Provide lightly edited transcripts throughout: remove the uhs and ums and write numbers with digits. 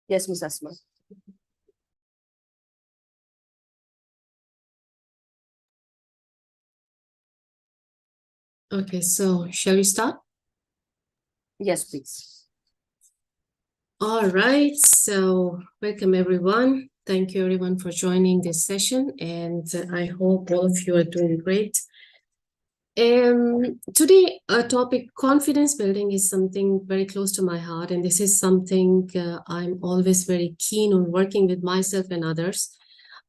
Yes, Miss Asma. Okay, so shall we start? Yes, please. All right, so welcome everyone. Thank you everyone for joining this session, and I hope all of you are doing great. Today, a topic, confidence building, is something very close to my heart, and this is something I'm always very keen on working with myself and others.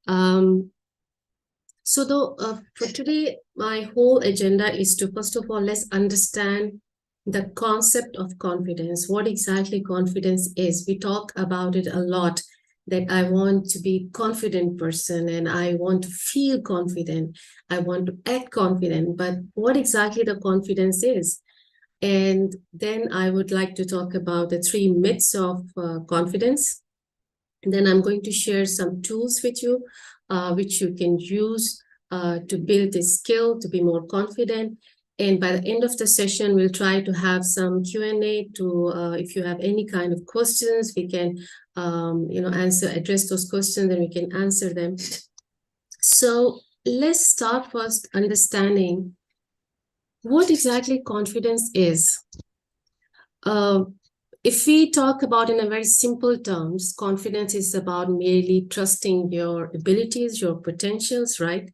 For today, my whole agenda is to, first of all, let's understand the concept of confidence, what exactly confidence is. We talk about it a lot, that I want to be a confident person and I want to feel confident. I want to act confident, but what exactly the confidence is? And then I would like to talk about the 3 myths of confidence. And then I'm going to share some tools with you, which you can use to build this skill, to be more confident. And by the end of the session, we'll try to have some Q&A to, if you have any kind of questions, we can, address those questions and we can answer them. So let's start first understanding what exactly confidence is. If we talk about in a very simple terms, confidence is about merely trusting your abilities, your potentials, right?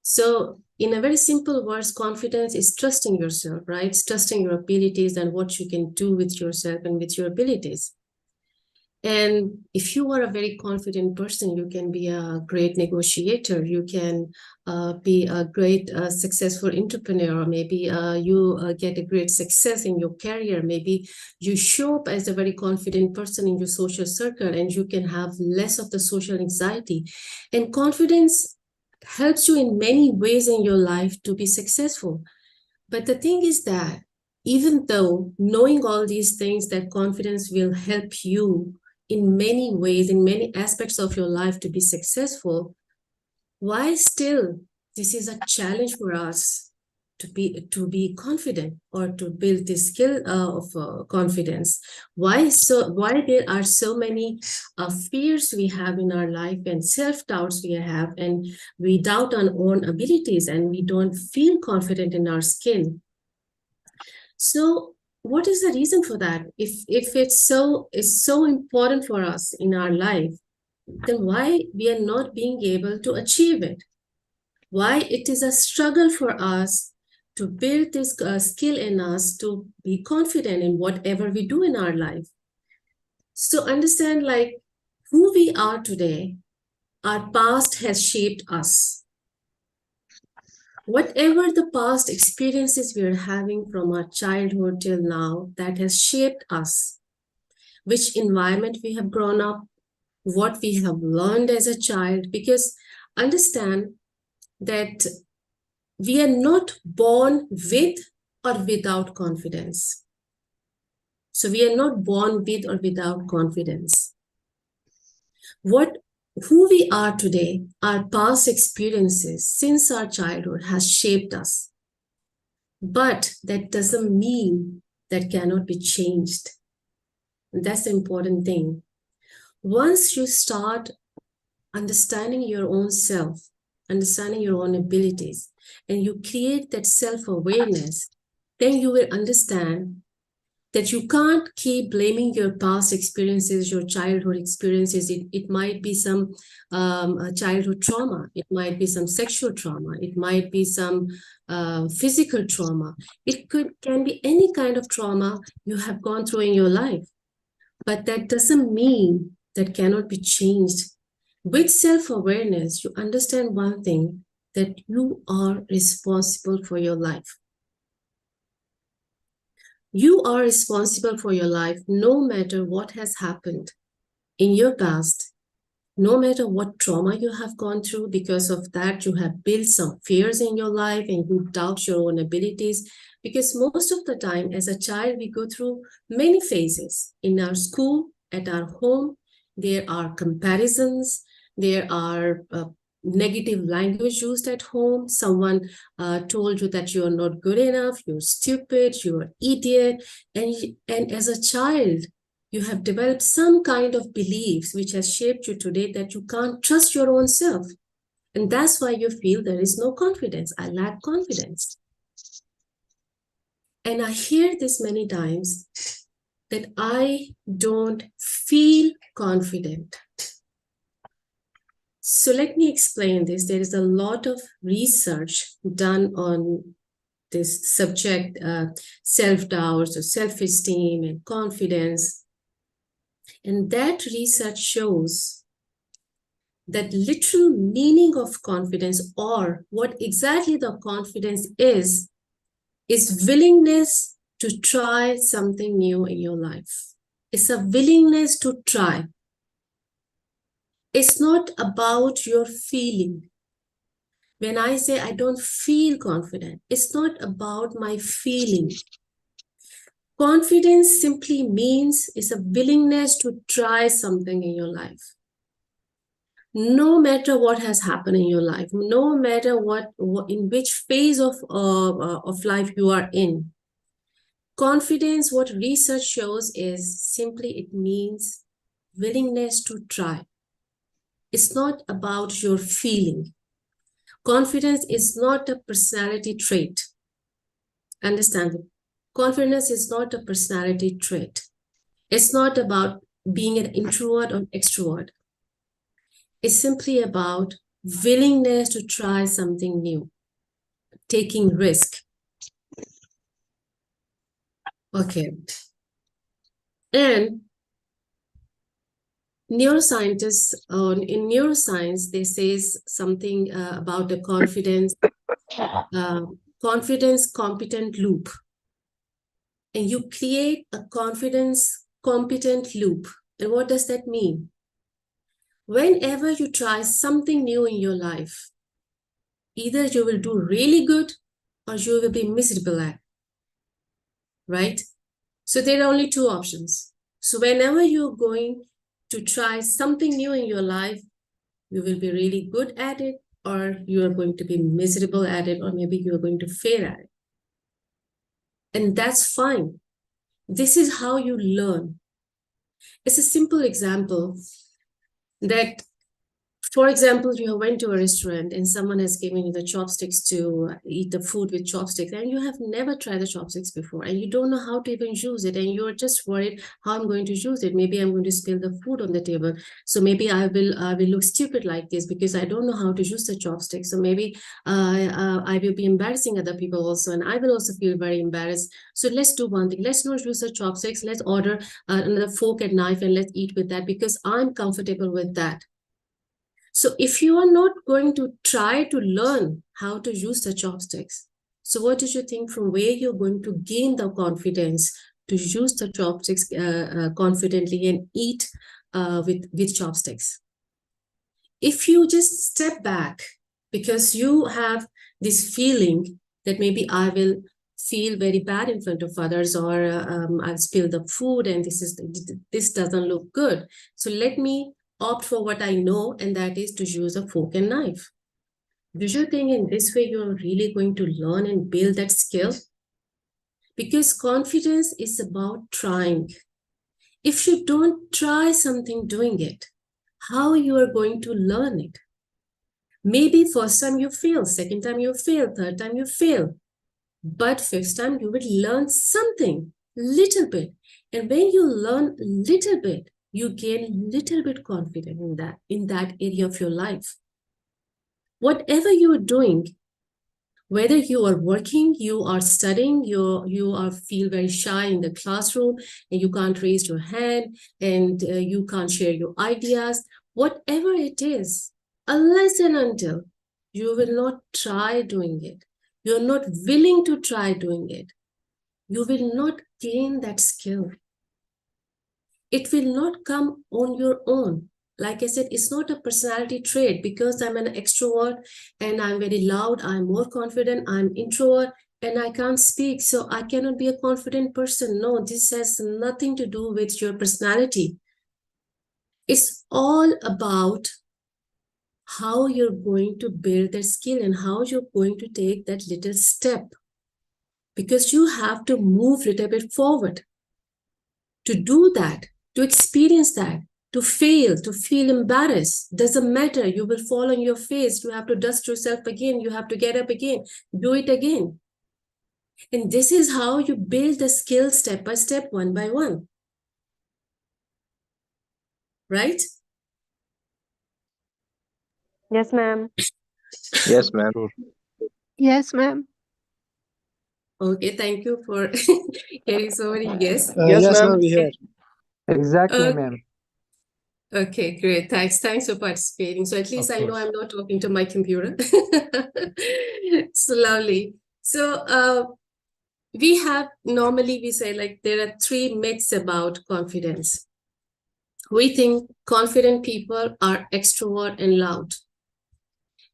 So in a very simple words, confidence is trusting yourself, right? It's trusting your abilities and what you can do with yourself and with your abilities. And if you are a very confident person, you can be a great negotiator. You can be a great successful entrepreneur. Maybe you get a great success in your career. Maybe you show up as a very confident person in your social circle and you can have less of the social anxiety. And confidence helps you in many ways in your life to be successful. But the thing is that even though knowing all these things, that confidence will help you in many ways, in many aspects of your life to be successful, why still this is a challenge for us to be confident or to build this skill of confidence? Why there are so many fears we have in our life and self-doubts we have, and we doubt our own abilities and we don't feel confident in our skin? So what is the reason for that? If it's so important for us in our life, then why we are not being able to achieve it? Why it is a struggle for us to build this skill in us to be confident in whatever we do in our life? So understand, like, who we are today, our past has shaped us. Whatever the past experiences we are having from our childhood till now, that has shaped us. Which environment we have grown up, what we have learned as a child, because understand that we are not born with or without confidence. So we are not born with or without confidence. Who we are today, our past experiences since our childhood has shaped us. But that doesn't mean that cannot be changed. And that's the important thing. Once you start understanding your own self, understanding your own abilities, and you create that self-awareness, then you will understand that you can't keep blaming your past experiences, your childhood experiences. It might be some childhood trauma. It might be some sexual trauma. It might be some physical trauma. Can be any kind of trauma you have gone through in your life. But that doesn't mean that cannot be changed. With self-awareness, you understand one thing, that you are responsible for your life. You are responsible for your life no matter what has happened in your past, no matter what trauma you have gone through. Because of that, you have built some fears in your life and you doubt your own abilities. Because most of the time, as a child, we go through many phases in our school, at our home. There are comparisons, there are negative language used at home. Someone told you that you're not good enough, you're stupid, you're an idiot. And as a child, You have developed some kind of beliefs which has shaped you today that you can't trust your own self. And that's why you feel there is no confidence. I lack confidence. And I hear this many times that I don't feel confident. So let me explain this. There is a lot of research done on this subject, self-doubt or self-esteem and confidence. And that research shows that literal meaning of confidence, or what exactly the confidence is willingness to try something new in your life. It's a willingness to try. It's not about your feeling. When I say I don't feel confident, it's not about my feeling. Confidence simply means it's a willingness to try something in your life. No matter what has happened in your life, no matter what in which phase of life you are in, confidence, what research shows is simply it means willingness to try. It's not about your feeling. Confidence is not a personality trait. Understand it. Confidence is not a personality trait. It's not about being an introvert or extrovert. It's simply about willingness to try something new, taking risk. Okay. And neuroscientists, in neuroscience, they say something about the confidence competent loop. And you create a confidence competent loop. And what does that mean? Whenever you try something new in your life, either you will do really good or you will be miserable at, right? So there are only two options. So whenever you're going to try something new in your life, you will be really good at it, or you are going to be miserable at it, or maybe you are going to fail at it. And that's fine. This is how you learn. It's a simple example that, for example, you went to a restaurant and someone has given you the chopsticks to eat the food with chopsticks, and you have never tried the chopsticks before, and you don't know how to even use it, and you're just worried how I'm going to use it. Maybe I'm going to spill the food on the table. So maybe I will look stupid like this because I don't know how to use the chopsticks. So maybe I will be embarrassing other people also, and I will also feel very embarrassed. So let's do one thing. Let's not use the chopsticks. Let's order another fork and knife and let's eat with that because I'm comfortable with that. So if you are not going to try to learn how to use the chopsticks, so what did you think from where you're going to gain the confidence to use the chopsticks confidently and eat with chopsticks? If you just step back because you have this feeling that maybe I will feel very bad in front of others, or I'll spill the food and this doesn't look good. So let me opt for what I know, and that is to use a fork and knife. Do you think in this way you're really going to learn and build that skill? Because confidence is about trying. If you don't try something doing it, how you are going to learn it? Maybe first time you fail, second time you fail, third time you fail. But fifth time you will learn something, little bit. And when you learn little bit, you gain little bit confidence in that area of your life. Whatever you are doing, whether you are working, you are studying, you are feel very shy in the classroom and you can't raise your hand and you can't share your ideas, whatever it is, unless and until you will not try doing it, you're not willing to try doing it, you will not gain that skill. It will not come on your own. Like I said, it's not a personality trait because I'm an extrovert and I'm very loud, I'm more confident, I'm introvert and I can't speak, so I cannot be a confident person. No, this has nothing to do with your personality. It's all about how you're going to build that skill and how you're going to take that little step, because you have to move a little bit forward. To do that, to experience that, to fail, to feel embarrassed. Doesn't matter. You will fall on your face. You have to dust yourself again. You have to get up again. Do it again. And this is how you build the skill step by step, one by one. Right? Yes, ma'am. Yes, ma'am. Yes, ma'am. Okay, thank you for hearing so many yes. Yes, ma'am, we hear. Exactly, Uh, ma'am. okay, great. Thanks for participating. So at least Of I know course. I'm not talking to my computer. So lovely. So normally we say like there are 3 myths about confidence. We think confident people are extrovert and loud.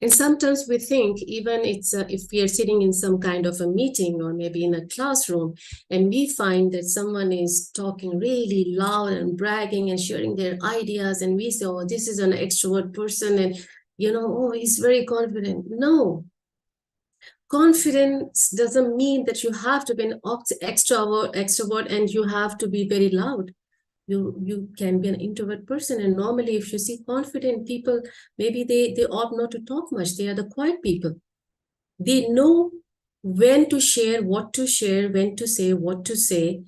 And sometimes we think even if we are sitting in some kind of a meeting or maybe in a classroom and we find that someone is talking really loud and bragging and sharing their ideas and we say, oh, this is an extrovert person and, oh, he's very confident. No. Confidence doesn't mean that you have to be an extrovert and you have to be very loud. You can be an introvert person, and normally if you see confident people, maybe they ought not to talk much. They are the quiet people. They know when to share, what to share, when to say, what to say,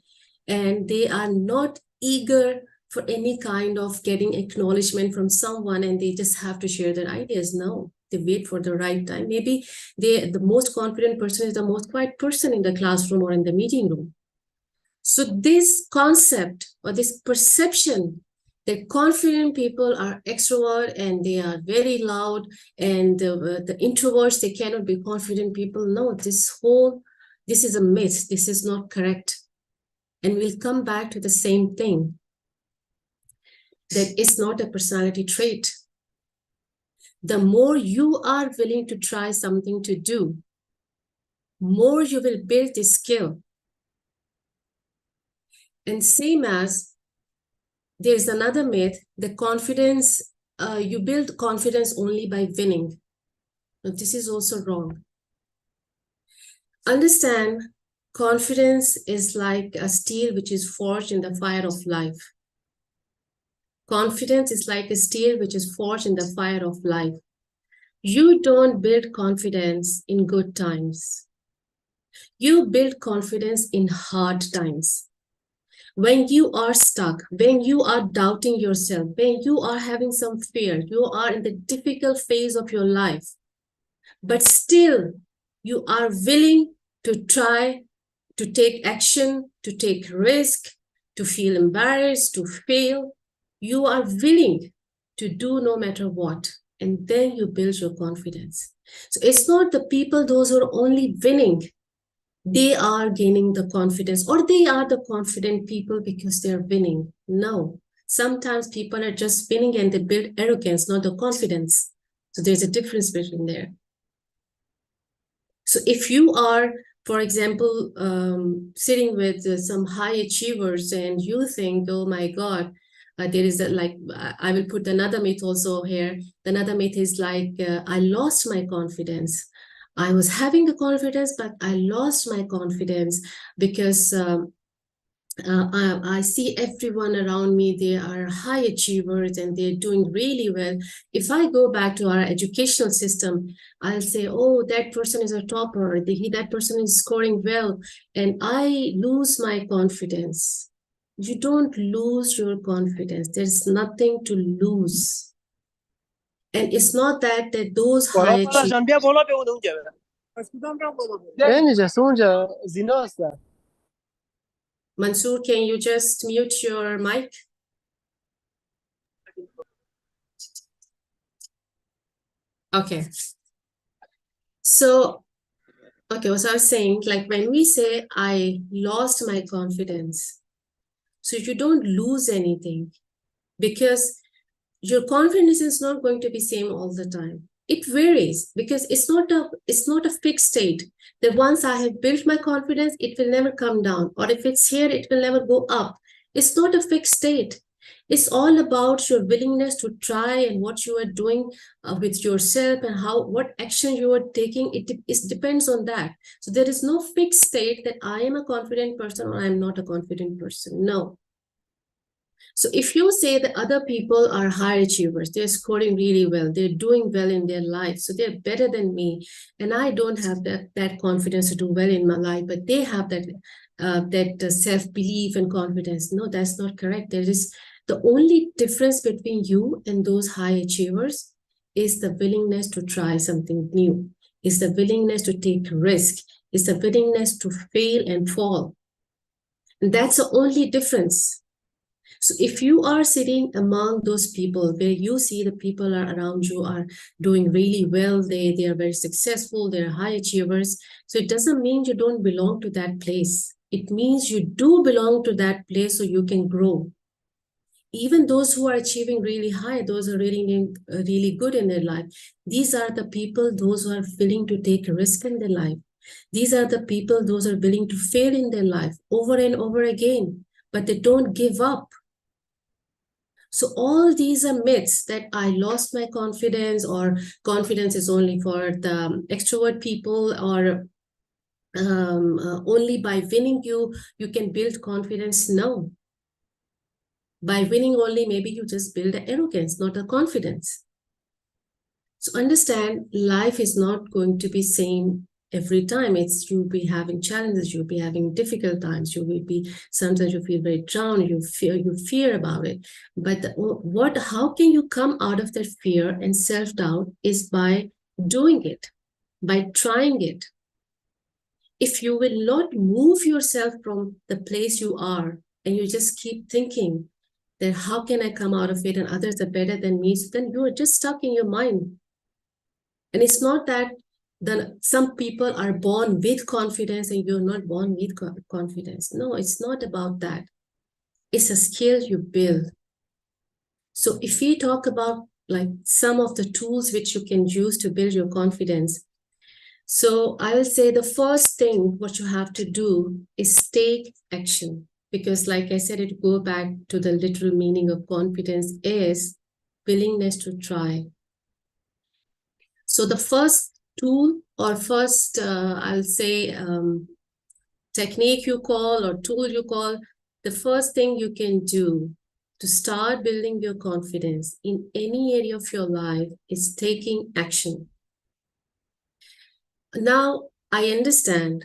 and they are not eager for any kind of getting acknowledgement from someone and they just have to share their ideas. No, they wait for the right time. Maybe the most confident person is the most quiet person in the classroom or in the meeting room. So this concept or this perception that confident people are extrovert and they are very loud and the introverts, they cannot be confident people. No, this is a myth. This is not correct. And we'll come back to the same thing, that it's not a personality trait. The more you are willing to try something to do, more you will build this skill. And same as there's another myth, the confidence, you build confidence only by winning. But this is also wrong. Understand, confidence is like a steel which is forged in the fire of life. Confidence is like a steel which is forged in the fire of life. You don't build confidence in good times. You build confidence in hard times. When you are stuck, when you are doubting yourself, when you are having some fear, you are in the difficult phase of your life, but still you are willing to try, to take action, to take risk, to feel embarrassed, to fail. You are willing to do no matter what, and then you build your confidence. So it's not the people, those who are only winning, they are gaining the confidence, or they are the confident people because they're winning. No, sometimes people are just winning and they build arrogance, not the confidence. So there's a difference between there. So if you are, for example, sitting with some high achievers and you think, oh my God, there is I will put another myth also here. Another myth is like, I lost my confidence. I was having the confidence, but I lost my confidence because I see everyone around me, they are high achievers and they're doing really well. If I go back to our educational system, I'll say, oh, that person is a topper, that person is scoring well, and I lose my confidence. You don't lose your confidence. There's nothing to lose. And it's not that those high achievers. Mansoor, can you just mute your mic? Okay. So, okay, what I was saying, like when we say I lost my confidence, so you don't lose anything because your confidence is not going to be same all the time. It varies because it's not a fixed state that once I have built my confidence, it will never come down, or if it's here, it will never go up. It's not a fixed state. It's all about your willingness to try and what you are doing with yourself and what action you are taking. It depends on that. So there is no fixed state that I am a confident person or I am not a confident person. No. So if you say that other people are high achievers, they're scoring really well, they're doing well in their life, so they're better than me, and I don't have that confidence to do well in my life, but they have that self-belief and confidence. No, that's not correct. There is the only difference between you and those high achievers is the willingness to try something new, is the willingness to take risk, is the willingness to fail and fall. And that's the only difference. So if you are sitting among those people where you see the people are around you are doing really well, they are very successful, they're high achievers. So it doesn't mean you don't belong to that place. It means you do belong to that place so you can grow. Even those who are achieving really high, those are really good in their life. These are the people, those who are willing to take a risk in their life. These are the people, those are willing to fail in their life over and over again, but they don't give up. So all these are myths that I lost my confidence, or confidence is only for the extrovert people, or only by winning you can build confidence. No. By winning only, maybe you just build an arrogance, not a confidence. So understand, life is not going to be same every time. You'll be having challenges, you'll be having difficult times, you will be, sometimes you feel very drowned, you fear about it. But how can you come out of that fear and self-doubt is by doing it, by trying it. If you will not move yourself from the place you are, and you just keep thinking that how can I come out of it and others are better than me, so then you are just stuck in your mind. And it's not that some people are born with confidence and you're not born with confidence. No, it's not about that. It's a skill you build. So if we talk about like some of the tools which you can use to build your confidence, so I will say the first thing what you have to do is take action. Because like I said, it go back to the literal meaning of confidence is willingness to try. So the first tool or first, I'll say, technique you call or tool you call, the first thing you can do to start building your confidence in any area of your life is taking action. Now, I understand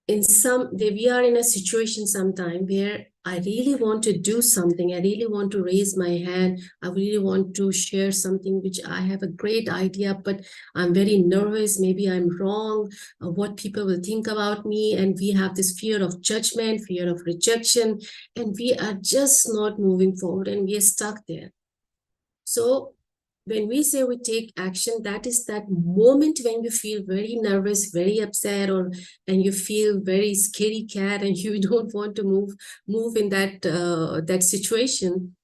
we are in a situation sometime where I really want to do something. I really want to raise my hand. I really want to share something which I have a great idea, but I'm very nervous. Maybe I'm wrong. What people will think about me. And we have this fear of judgment, fear of rejection, and we are just not moving forward and we are stuck there. So when we say we take action, that is that moment when you feel very nervous, very upset, and you feel very scaredy cat and you don't want to move in that situation.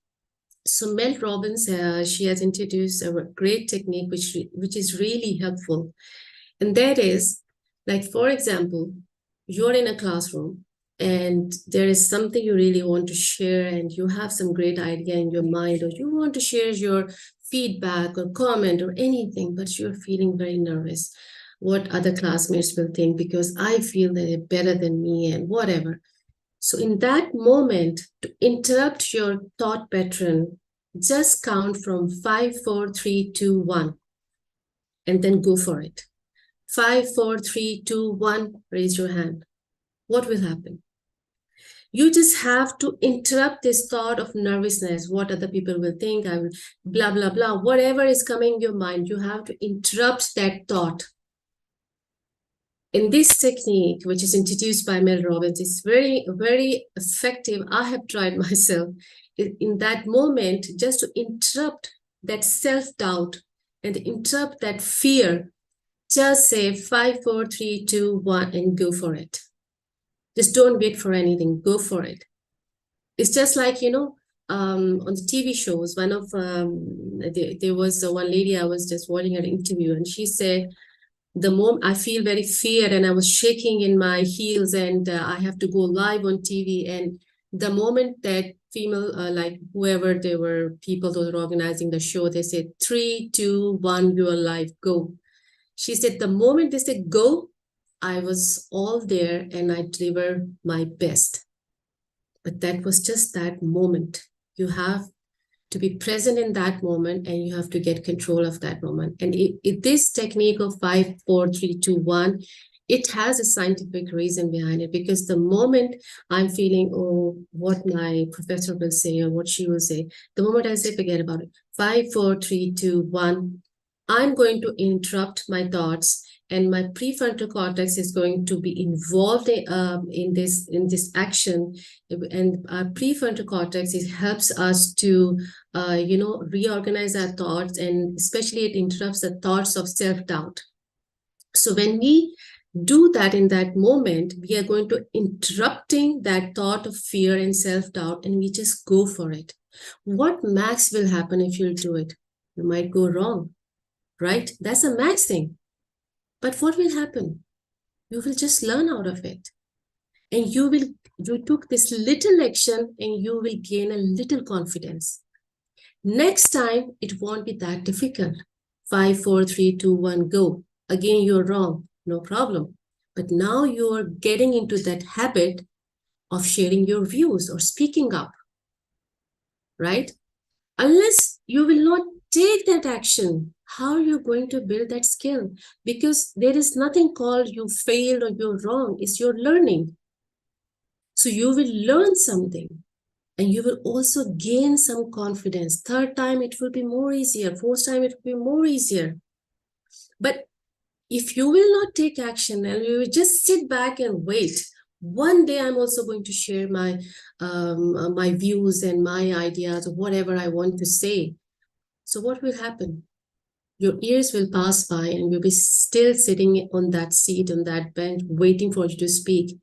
So Mel Robbins, she has introduced a great technique which is really helpful. And that is, like, for example, you're in a classroom and there is something you really want to share and you have some great idea in your mind, or you want to share your feedback or comment or anything, but you're feeling very nervous. What other classmates will think, because I feel that they're better than me and whatever. So in that moment, to interrupt your thought pattern, just count from 5, 4, 3, 2, 1, and then go for it. 5, 4, 3, 2, 1, raise your hand. What will happen? You just have to interrupt this thought of nervousness, what other people will think, I will blah, blah, blah, whatever is coming in your mind, you have to interrupt that thought. In this technique, which is introduced by Mel Robbins, it's very, very effective. I have tried myself. In that moment, just to interrupt that self-doubt and interrupt that fear, just say 5, 4, 3, 2, 1, and go for it. Just don't wait for anything. Go for it. It's just like, on the TV shows, there was one lady, I was just watching her interview, and she said, the moment I feel very feared and I was shaking in my heels and I have to go live on TV. And the moment that female, like whoever they were, people that were organizing the show, they said, 3, 2, 1, you are live, go. She said, the moment they said go, I was all there and I delivered my best. But that was just that moment. You have to be present in that moment, and you have to get control of that moment. And this technique of 5, 4, 3, 2, 1, it has a scientific reason behind it, because the moment I'm feeling, oh, what my professor will say or what she will say, the moment I say, forget about it, 5, 4, 3, 2, 1, I'm going to interrupt my thoughts, and my prefrontal cortex is going to be involved in this action. And our prefrontal cortex, it helps us to reorganize our thoughts, and especially it interrupts the thoughts of self-doubt. So when we do that in that moment, we are going to interrupting that thought of fear and self-doubt, and we just go for it. What max will happen if you do it? You might go wrong, right? That's a max thing. But what will happen? You will just learn out of it. And you took this little action, and you will gain a little confidence. Next time, it won't be that difficult. 5, 4, 3, 2, 1, go. Again, you're wrong. No problem. But now you're getting into that habit of sharing your views or speaking up, right? Unless you will not take that action, how are you going to build that skill? Because there is nothing called you failed or you're wrong. It's your learning. So you will learn something, and you will also gain some confidence. Third time, it will be more easier. Fourth time, it will be more easier. But if you will not take action and you will just sit back and wait, one day I'm also going to share my views and my ideas or whatever I want to say. So what will happen? Your years will pass by, and you'll be still sitting on that seat, on that bench, waiting for you to speak.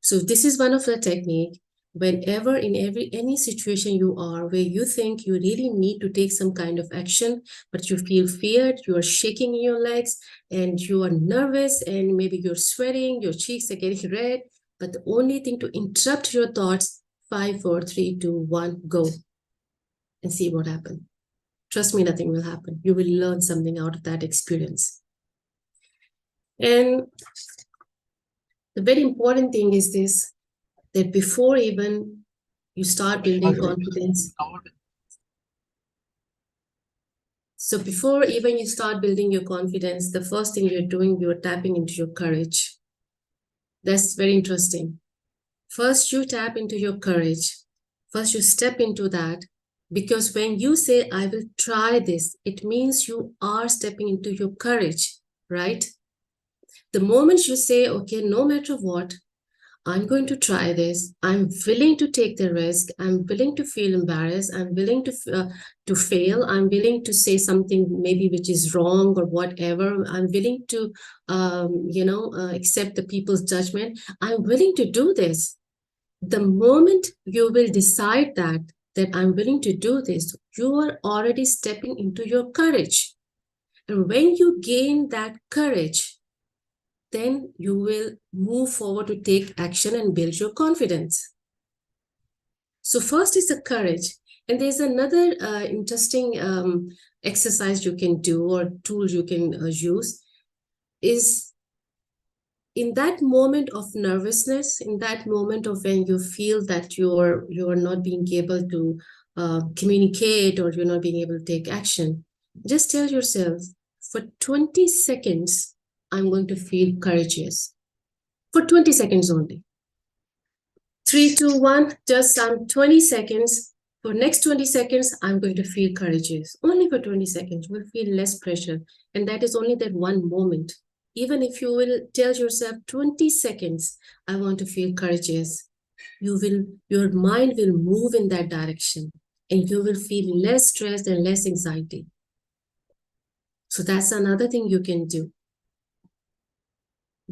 So this is one of the technique. Whenever in any situation you are where you think you really need to take some kind of action, but you feel feared, you are shaking in your legs, and you are nervous, and maybe you're sweating, your cheeks are getting red, but the only thing to interrupt your thoughts, 5, 4, 3, 2, 1, go, and see what happens. Trust me, nothing will happen. You will learn something out of that experience. And the very important thing is this, that before even you start building confidence, so before even you start building your confidence, the first thing you're doing, you're tapping into your courage. That's very interesting. First, you tap into your courage. First, you step into that, because when you say, I will try this, it means you are stepping into your courage, right? The moment you say, okay, no matter what, I'm going to try this. I'm willing to take the risk. I'm willing to feel embarrassed. I'm willing to fail. I'm willing to say something maybe which is wrong or whatever. I'm willing to, accept the people's judgment. I'm willing to do this. The moment you will decide that I'm willing to do this, you are already stepping into your courage. And when you gain that courage, then you will move forward to take action and build your confidence. So first is the courage. And there's another interesting exercise you can do, or tool you can use, is in that moment of nervousness, in that moment of when you feel that you're not being able to communicate, or you're not being able to take action, just tell yourself, for 20 seconds, I'm going to feel courageous. For 20 seconds only. 3, 2, 1, just 20 seconds. For next 20 seconds, I'm going to feel courageous. Only for 20 seconds, you will feel less pressure. And that is only that one moment. Even if you will tell yourself 20 seconds, I want to feel courageous, your mind will move in that direction, and you will feel less stressed and less anxiety. So that's another thing you can do.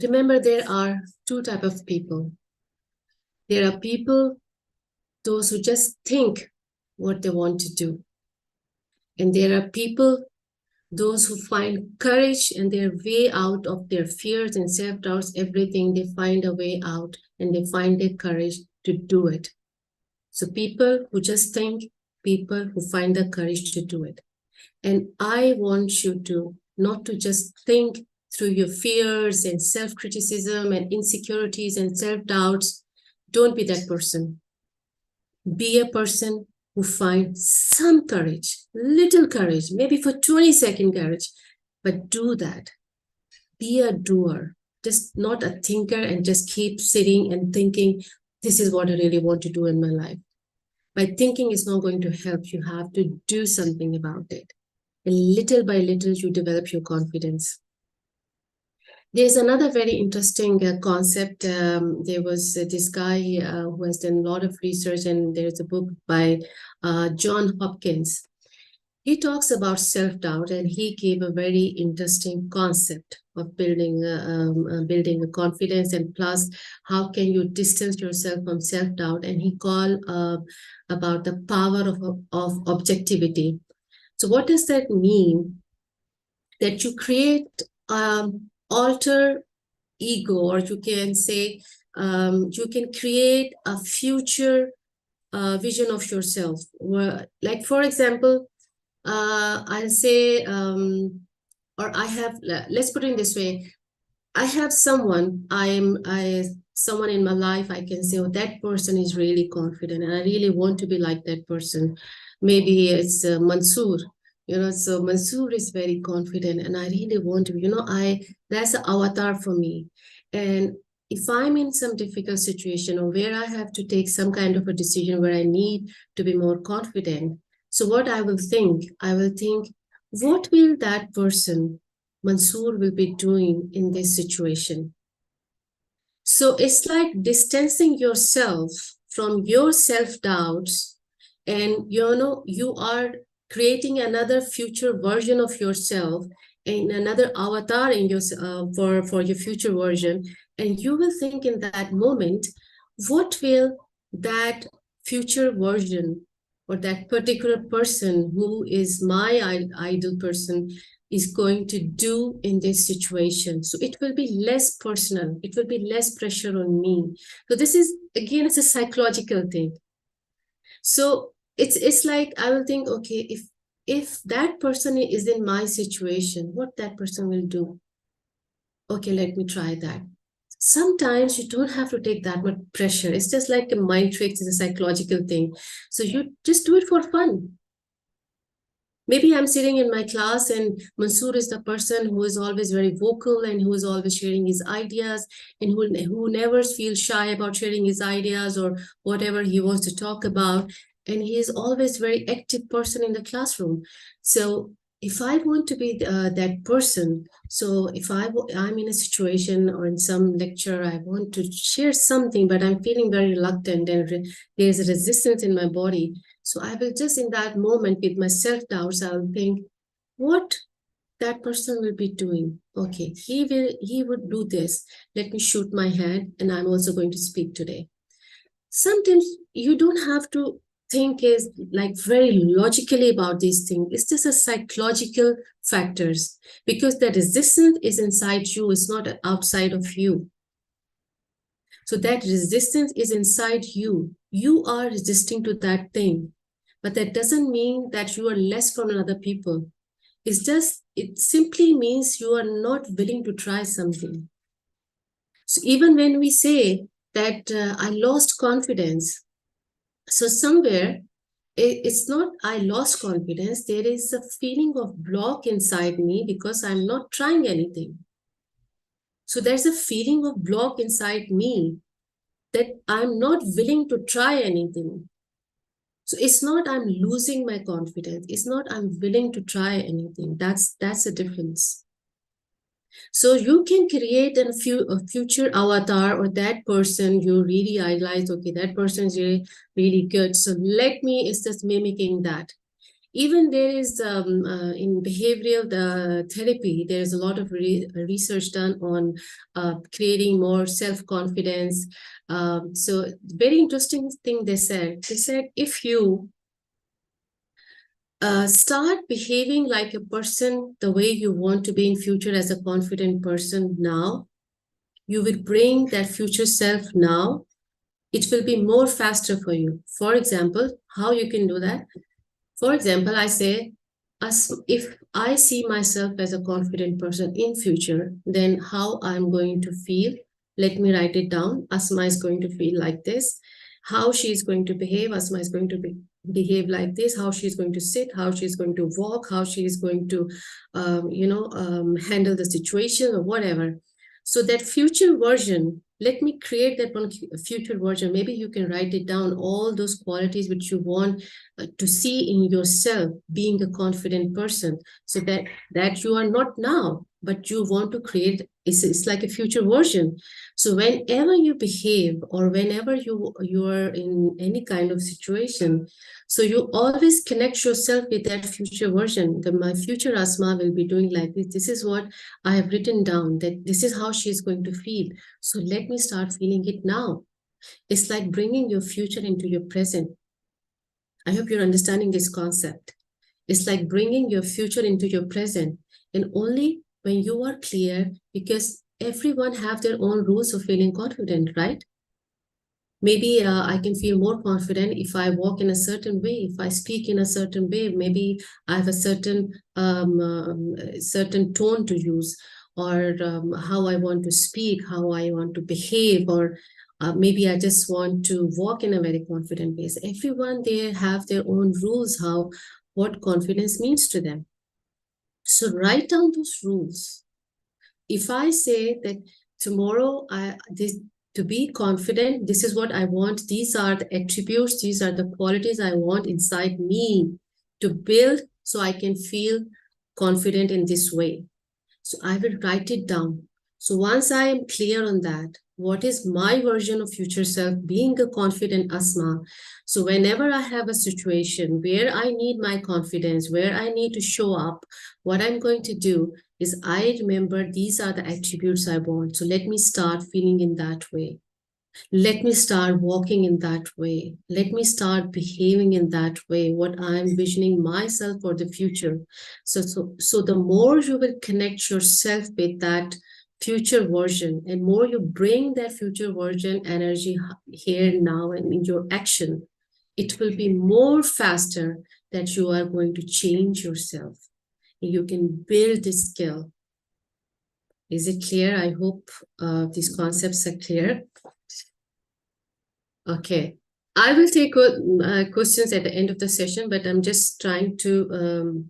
Remember, there are two types of people. There are people, those who just think what they want to do. And there are people, those who find courage and their way out of their fears and self-doubts, everything, they find a way out, and they find the courage to do it. So people who just think, people who find the courage to do it. And I want you to not to just think through your fears and self-criticism and insecurities and self-doubts. Don't be that person. Be a person who finds some courage, little courage, maybe for 20-second courage, but do that. Be a doer, just not a thinker and just keep sitting and thinking, this is what I really want to do in my life. By thinking is not going to help. You have to do something about it. And little by little, you develop your confidence. There's another very interesting concept. There was this guy who has done a lot of research, and there's a book by John Hopkins. He talks about self-doubt, and he gave a very interesting concept of building a confidence, and plus how can you distance yourself from self-doubt. And he called about the power of objectivity. So what does that mean? That you create alter ego, or you can say you can create a future vision of yourself. Like, for example, I'll say, or I have, let's put it in this way. I have someone, someone in my life, I can say, oh, that person is really confident and I really want to be like that person. Maybe it's Mansoor, so Mansoor is very confident and I really want to, that's an avatar for me. And if I'm in some difficult situation or where I have to take some kind of a decision where I need to be more confident, so what I will think, what will that person, Mansoor, will be doing in this situation? So it's like distancing yourself from your self-doubts, and you are creating another future version of yourself and another avatar in your for your future version. And you will think in that moment, what will that future version or that particular person who is my ideal person is going to do in this situation. So it will be less personal. It will be less pressure on me. So this is, again, it's a psychological thing. So it's like I will think, okay, if that person is in my situation, what that person will do? Okay, let me try that. Sometimes you don't have to take that much pressure. It's just like a mind trick, it's a psychological thing. So you just do it for fun. Maybe I'm sitting in my class and Mansoor is the person who is always very vocal and who is always sharing his ideas and who never feels shy about sharing his ideas or whatever he wants to talk about. And he is always very active person in the classroom. So if I want to be that person, so if I'm in a situation or in some lecture, I want to share something, but I'm feeling very reluctant and there's a resistance in my body. So I will just in that moment with my self-doubts, I will think what that person will be doing. Okay, he would do this. Let me shoot my head and I'm also going to speak today. Sometimes you don't have to think is like very logically about these things. It's just a psychological factors because the resistance is inside you. It's not outside of you. So that resistance is inside you. You are resisting to that thing. But that doesn't mean that you are less from other people. It simply means you are not willing to try something. So even when we say that I lost confidence, so somewhere it's not I lost confidence, there is a feeling of block inside me because I'm not trying anything. So there's a feeling of block inside me that I'm not willing to try anything. So it's not I'm losing my confidence. It's not I'm willing to try anything. That's a difference. So you can create a future avatar or that person you really idolize. Okay, that person is really, really good. So it's just mimicking that. Even there is in behavioral therapy, there's a lot of research done on creating more self-confidence. So very interesting thing they said if you start behaving like a person the way you want to be in future as a confident person now, you will bring that future self now. It will be more faster for you. For example, how you can do that? For example, I say, if I see myself as a confident person in future, then how I'm going to feel. Let me write it down. Asma is going to feel like this. how she is going to behave. Asma is going to behave like this, how she's going to sit, how she's going to walk, how she is going to, handle the situation or whatever. So that future version, let me create that one future version. Maybe you can write it down, all those qualities which you want to see in yourself, being a confident person, so that you are not now, but you want to create. It's like a future version. So whenever you behave or whenever you are in any kind of situation, so you always connect yourself with that future version. My future Asma will be doing like this. This is what I have written down, that this is how she is going to feel. So let me start feeling it now. It's like bringing your future into your present. I hope you're understanding this concept. It's like bringing your future into your present. And only when you are clear, because everyone have their own rules of feeling confident, right? Maybe I can feel more confident if I walk in a certain way, if I speak in a certain way. Maybe I have a certain tone to use, or how I want to speak, how I want to behave, or maybe I just want to walk in a very confident way. So everyone, they have their own rules, what confidence means to them. So write down those rules. If I say that tomorrow, to be confident, this is what I want. These are the attributes, these are the qualities I want inside me to build so I can feel confident in this way. So I will write it down. So once I am clear on that, what is my version of future self, being a confident Asma? So whenever I have a situation where I need my confidence, where I need to show up, what I'm going to do is I remember these are the attributes I want. So let me start feeling in that way. Let me start walking in that way. Let me start behaving in that way, what I'm visioning myself for the future. So the more you will connect yourself with that future version, and more you bring that future version energy here now and in your action, it will be more faster that you are going to change yourself. You can build this skill. Is it clear? I hope these concepts are clear. Okay, I will take questions at the end of the session, but I'm just trying to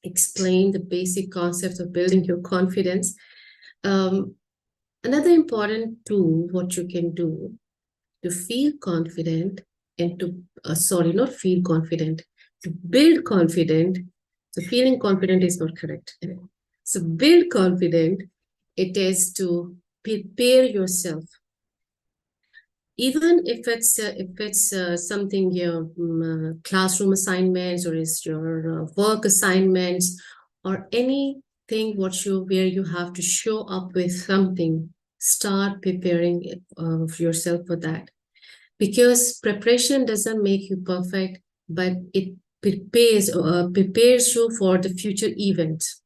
explain the basic concept of building your confidence. Another important tool, what you can do to feel confident and to, not feel confident, to build confident. So feeling confident is not correct. So build confident, it is to prepare yourself. Even if it's something your classroom assignments, or is your work assignments, or anything where you have to show up with something, start preparing yourself for that. Because preparation doesn't make you perfect, but it prepares you for the future events.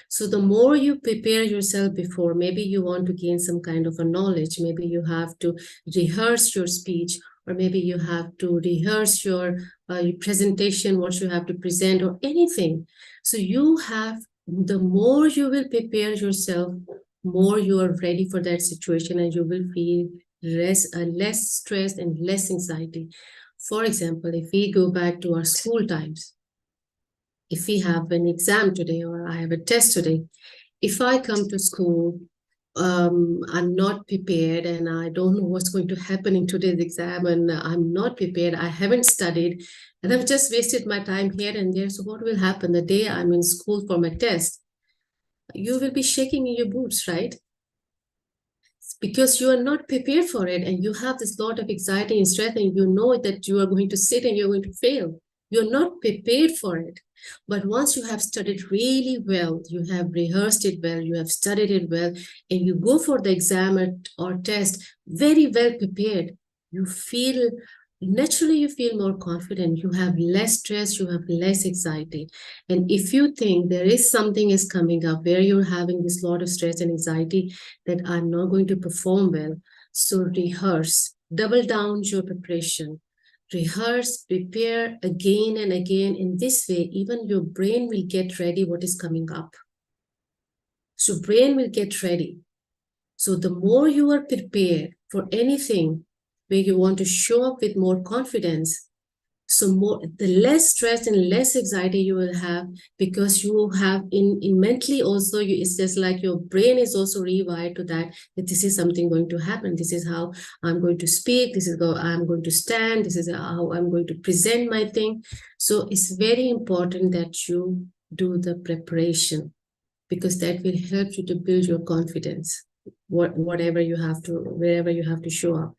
So the more you prepare yourself before, maybe you want to gain some kind of a knowledge, maybe you have to rehearse your speech, or maybe you have to rehearse your presentation, what you have to present, or anything. So the more you will prepare yourself, more you are ready for that situation, and you will feel less stress and less anxiety. For example, if we go back to our school times, if we have an exam today, or I have a test today, if I come to school, I'm not prepared, and I don't know what's going to happen in today's exam, and I'm not prepared, I haven't studied, and I've just wasted my time here and there. So what will happen the day I'm in school for my test? You will be shaking in your boots, right? Because you are not prepared for it, and you have this lot of anxiety and stress, and you know that you are going to sit and you're going to fail. You're not prepared for it. But once you have studied really well, you have rehearsed it well, you have studied it well, and you go for the exam or test very well prepared, naturally you feel more confident, you have less stress, you have less anxiety. And if you think there is something is coming up where you're having this lot of stress and anxiety that I'm not going to perform well, so rehearse, double down your preparation. Rehearse, prepare again and again. In this way, even your brain will get ready what is coming up. So brain will get ready. So the more you are prepared for anything, where you want to show up with more confidence. So the less stress and less anxiety you will have, because you have in mentally also, it's just like your brain is also rewired to that this is something going to happen. This is how I'm going to speak. This is how I'm going to stand. This is how I'm going to present my thing. So it's very important that you do the preparation, because that will help you to build your confidence, wherever you have to show up.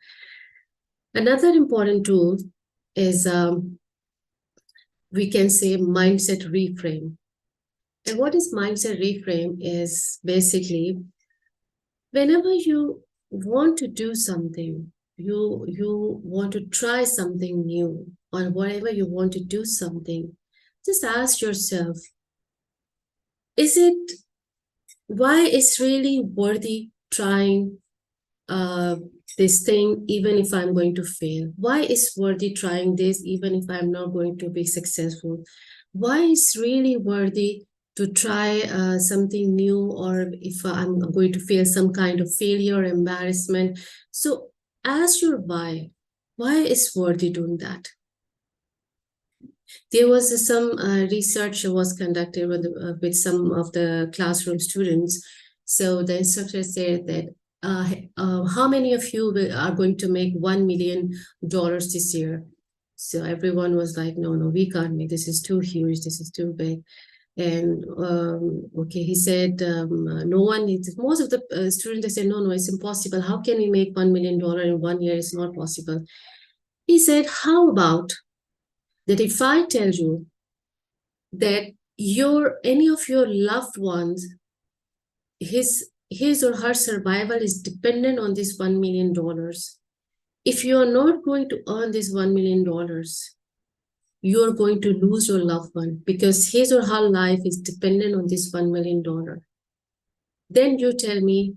Another important tool is we can say mindset reframe. And what is mindset reframe is basically whenever you want to do something, you want to try something new, or whatever you want to do something, just ask yourself, why it's really worthy trying this thing, even if I'm going to fail? Why is worthy trying this, even if I'm not going to be successful? Why is really worthy to try something new, or if I'm going to feel some kind of failure or embarrassment? So ask your why. Why is worthy doing that? There was some research was conducted with some of the classroom students. So the instructor said that how many of you are going to make $1 million this year? So everyone was like, no, we can't make, this is too huge, this is too big. And okay, he said, no one needs, most of the students, they said, no, it's impossible. How can we make $1 million in 1 year? It's not possible. He said, how about that if I tell you that any of your loved ones, his or her survival is dependent on this $1 million. If you are not going to earn this $1 million, you are going to lose your loved one, because his or her life is dependent on this $1 million. Then you tell me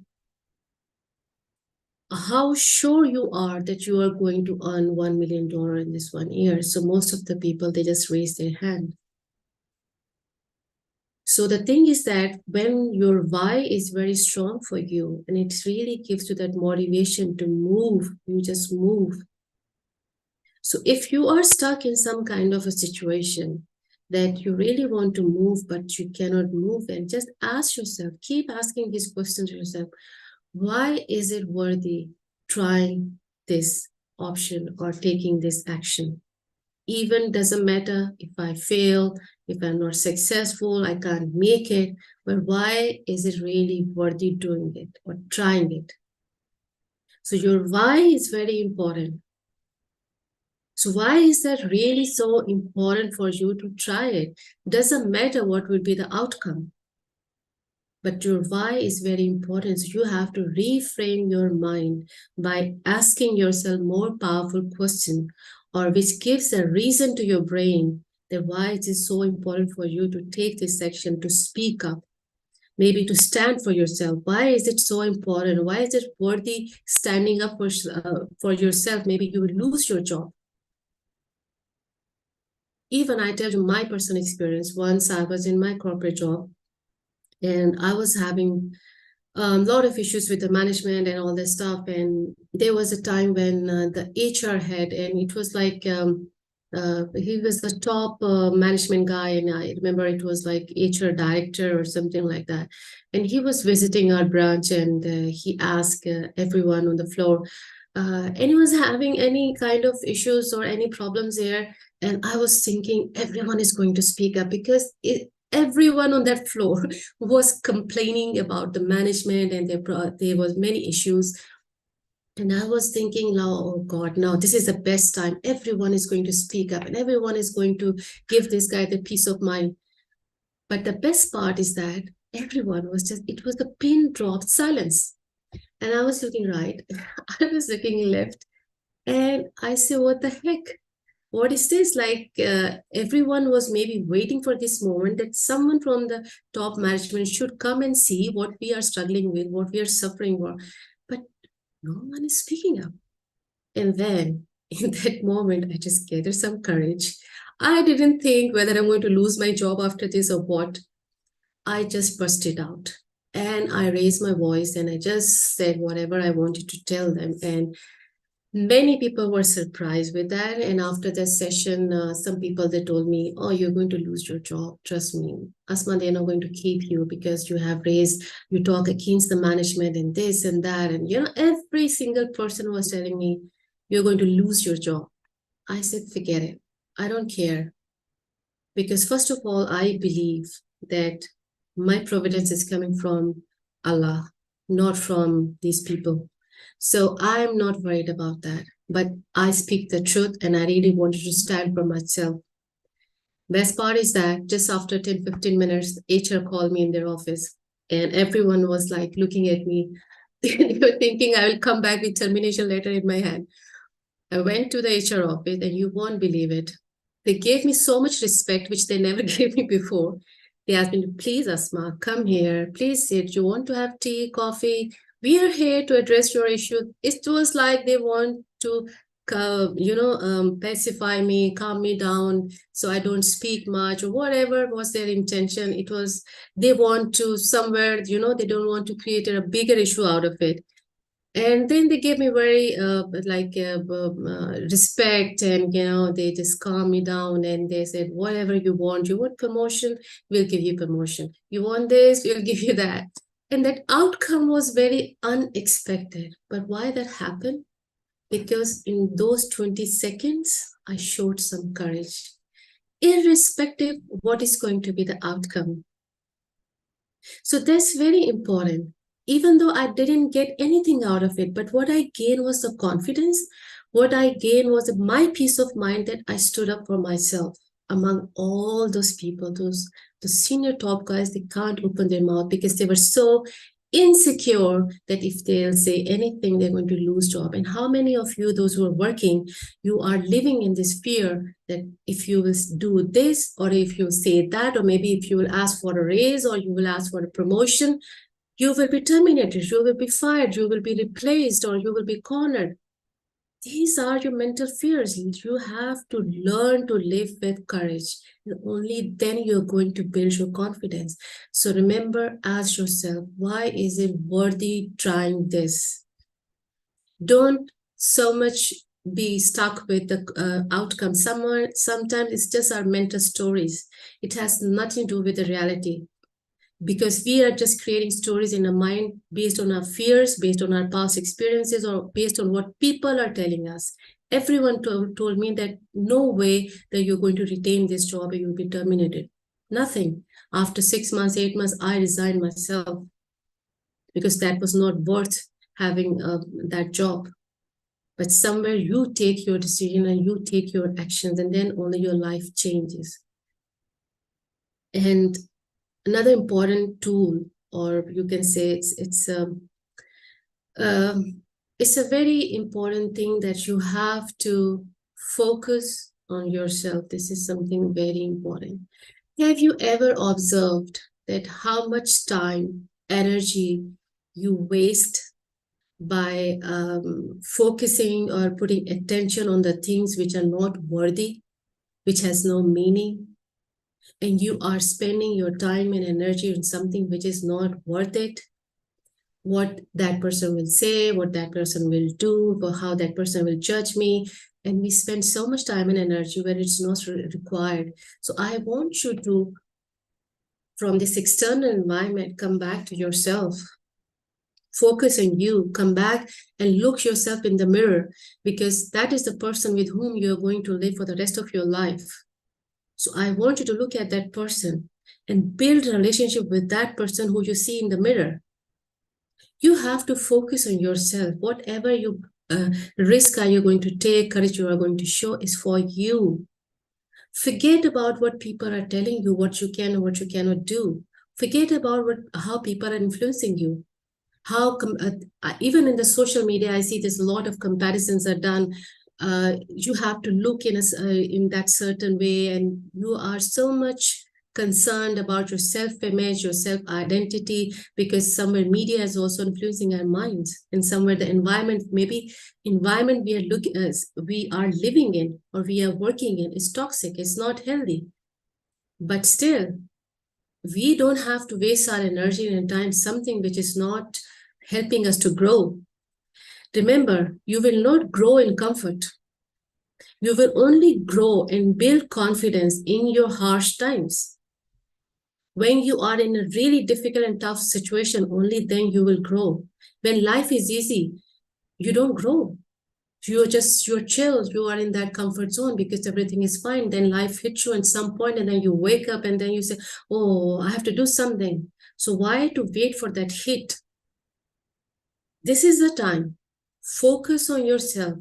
how sure you are that you are going to earn $1 million in this 1 year. So most of the people, they just raise their hand. So the thing is that when your why is very strong for you, and it really gives you that motivation to move, you just move. So if you are stuck in some kind of a situation that you really want to move, but you cannot move, and just ask yourself, keep asking these questions to yourself. Why is it worthy trying this option or taking this action? Even doesn't matter if I fail, if I'm not successful, I can't make it, but why is it really worthy doing it or trying it? So your why is very important. So why is that really so important for you to try it? Doesn't matter what will be the outcome, but your why is very important. So you have to reframe your mind by asking yourself more powerful questions, or which gives a reason to your brain that why it is so important for you to take this action, to speak up, maybe to stand for yourself. Why is it so important? Why is it worthy standing up for yourself? Maybe you will lose your job. Even I tell you my personal experience. Once I was in my corporate job, and I was having a lot of issues with the management and all this stuff. And there was a time when the HR head, and it was like, he was the top management guy. And I remember it was like HR director or something like that. And he was visiting our branch, and he asked everyone on the floor, anyone's having any kind of issues or any problems here? And I was thinking everyone is going to speak up, because everyone on that floor was complaining about the management, and there was many issues. And I was thinking, oh God, no, this is the best time. Everyone is going to speak up, and everyone is going to give this guy the peace of mind. But the best part is that everyone was it was the pin drop silence. And I was looking right, I was looking left, and I said, what the heck? What is this? Like everyone was maybe waiting for this moment that someone from the top management should come and see what we are struggling with, what we are suffering for. But no one is speaking up. And then in that moment, I just gathered some courage. I didn't think whether I'm going to lose my job after this or what. I just busted out, and I raised my voice, and I just said whatever I wanted to tell them. And Many people were surprised with that. And after that session, some people, they told me, oh, you're going to lose your job. Trust me, Asma, they're not going to keep you because you have raised, you talk against the management and this and that. And, every single person was telling me, you're going to lose your job. I said, forget it. I don't care. Because first of all, I believe that my providence is coming from Allah, not from these people. So I'm not worried about that. But I speak the truth and I really wanted to stand for myself. Best part is that just after 10, 15 minutes, HR called me in their office and everyone was like looking at me. They were thinking I will come back with termination letter in my hand. I went to the HR office and you won't believe it. They gave me so much respect, which they never gave me before. They asked me, please, Asma, come here. Please sit. You want to have tea, coffee? We are here to address your issue. It was like they want to, pacify me, calm me down so I don't speak much or whatever was their intention. It was, they want to somewhere, they don't want to create a bigger issue out of it. And then they gave me very respect, and they just calmed me down and they said, whatever you want promotion, we'll give you promotion. You want this, we'll give you that. And that outcome was very unexpected. But why that happened? Because in those 20 seconds, I showed some courage, irrespective of what is going to be the outcome. So that's very important. Even though I didn't get anything out of it, but what I gained was the confidence. What I gained was my peace of mind that I stood up for myself among all those people, the senior top guys. They can't open their mouth because they were so insecure that if they'll say anything, they're going to lose job. And how many of you, those who are working, you are living in this fear that if you will do this, or if you say that, or maybe if you will ask for a raise, or you will ask for a promotion, you will be terminated, you will be fired, you will be replaced, or you will be cornered. These are your mental fears. You have to learn to live with courage. And only then you're going to build your confidence. So remember, ask yourself, why is it worthy trying this? Don't so much be stuck with the outcome. Sometimes it's just our mental stories. It has nothing to do with the reality. Because we are just creating stories in our mind based on our fears, based on our past experiences, or based on what people are telling us. Everyone told me that no way that you're going to retain this job or you'll be terminated. Nothing. After 6 months, 8 months, I resigned myself because that was not worth having that job. But somewhere you take your decision and you take your actions, and then only your life changes. And another important tool, or you can say it's a very important thing that you have to focus on yourself. This is something very important. Have you ever observed that how much time, energy you waste by focusing or putting attention on the things which are not worthy, which has no meaning? And you are spending your time and energy on something which is not worth it, what that person will say, what that person will do, or how that person will judge me. And we spend so much time and energy where it's not required. So I want you to, from this external environment, come back to yourself. Focus on you, come back and look yourself in the mirror, because that is the person with whom you're going to live for the rest of your life. So I want you to look at that person and build a relationship with that person who you see in the mirror. You have to focus on yourself. Whatever you risk are you going to take, courage you are going to show is for you. Forget about what people are telling you, what you can and what you cannot do. Forget about how people are influencing you. Even in the social media, I see there's a lot of comparisons are done. You have to look in that certain way, and you are so much concerned about your self-image, your self-identity, because somewhere media is also influencing our minds, and somewhere the environment we are living in or we are working in is toxic, it's not healthy. But still, we don't have to waste our energy and time something which is not helping us to grow. Remember, you will not grow in comfort. You will only grow and build confidence in your harsh times. When you are in a really difficult and tough situation, only then you will grow. When life is easy, you don't grow. You're chill. You are in that comfort zone because everything is fine. Then life hits you at some point and then you wake up and then you say, oh, I have to do something. So why to wait for that hit? This is the time. Focus on yourself.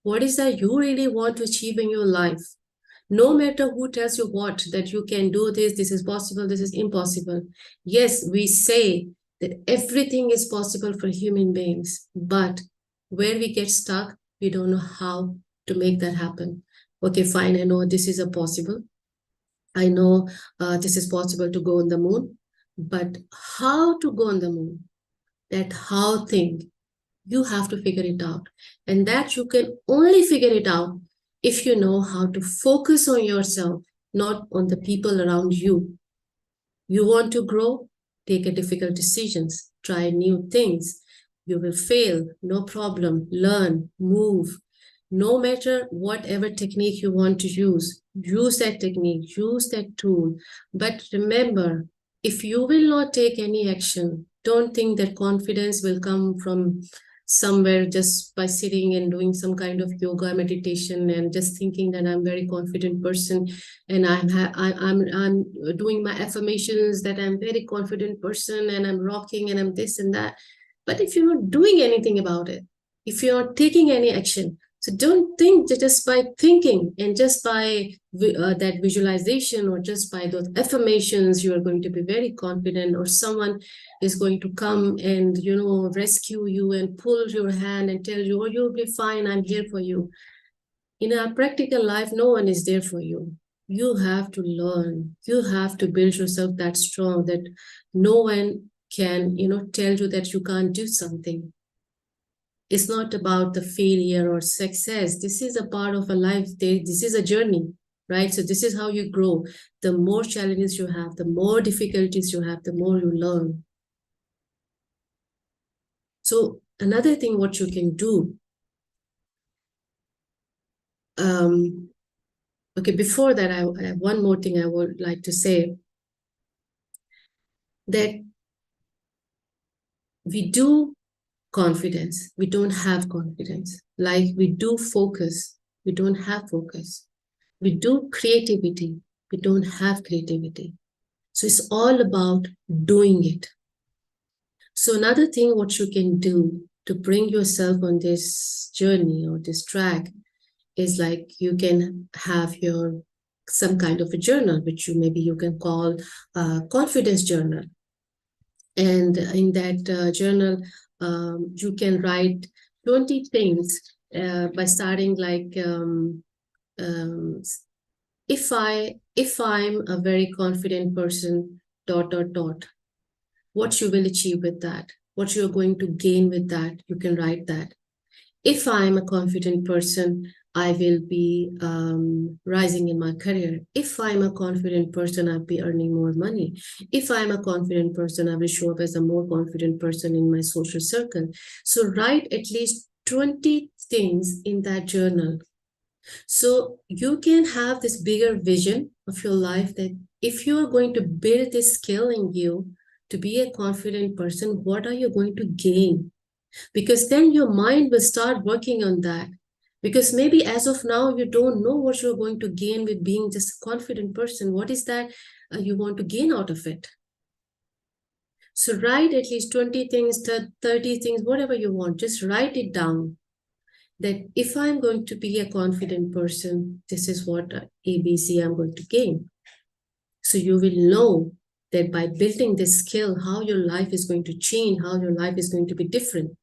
What is that you really want to achieve in your life? No matter who tells you what, that you can do this is possible, this is impossible. Yes, we say that everything is possible for human beings, but where we get stuck, we don't know how to make that happen. Okay, fine, I know this is a possible. I know this is possible to go on the moon, but how to go on the moon? That how thing, you have to figure it out. And that you can only figure it out if you know how to focus on yourself, not on the people around you. You want to grow? Take a difficult decisions, try new things. You will fail, no problem. Learn, move. No matter whatever technique you want to use that technique, use that tool. But remember, if you will not take any action, don't think that confidence will come from somewhere just by sitting and doing some kind of yoga meditation and just thinking that I'm a very confident person and I'm doing my affirmations that I'm a very confident person and I'm rocking and I'm this and that. But if you're not doing anything about it, if you're not taking any action, so don't think that just by thinking and just by that visualization or just by those affirmations, you are going to be very confident, or someone is going to come and, rescue you and pull your hand and tell you, oh, you'll be fine, I'm here for you. In our practical life, no one is there for you. You have to learn. You have to build yourself that strong that no one can, tell you that you can't do something. It's not about the failure or success. This is a part of a life. This is a journey, right? So this is how you grow. The more challenges you have, the more difficulties you have, the more you learn. So another thing what you can do, okay, before that, I have one more thing I would like to say, that we do confidence, we don't have confidence. Like we do focus, we don't have focus. We do creativity, we don't have creativity. So it's all about doing it. So another thing what you can do to bring yourself on this journey or this track is like you can have some kind of a journal, which you can call a confidence journal. And in that journal, you can write 20 things by starting like, if I'm a very confident person, ... what you will achieve with that, what you're going to gain with that, you can write that. If I'm a confident person, I will be rising in my career. If I'm a confident person, I'll be earning more money. If I'm a confident person, I will show up as a more confident person in my social circle. So write at least 20 things in that journal. So you can have this bigger vision of your life, that if you are going to build this skill in you to be a confident person, what are you going to gain? Because then your mind will start working on that. Because maybe as of now, you don't know what you're going to gain with being just a confident person. What is that you want to gain out of it? So write at least 20 things, 30 things, whatever you want. Just write it down. That if I'm going to be a confident person, this is what ABC I'm going to gain. So you will know that by building this skill, how your life is going to change, how your life is going to be different.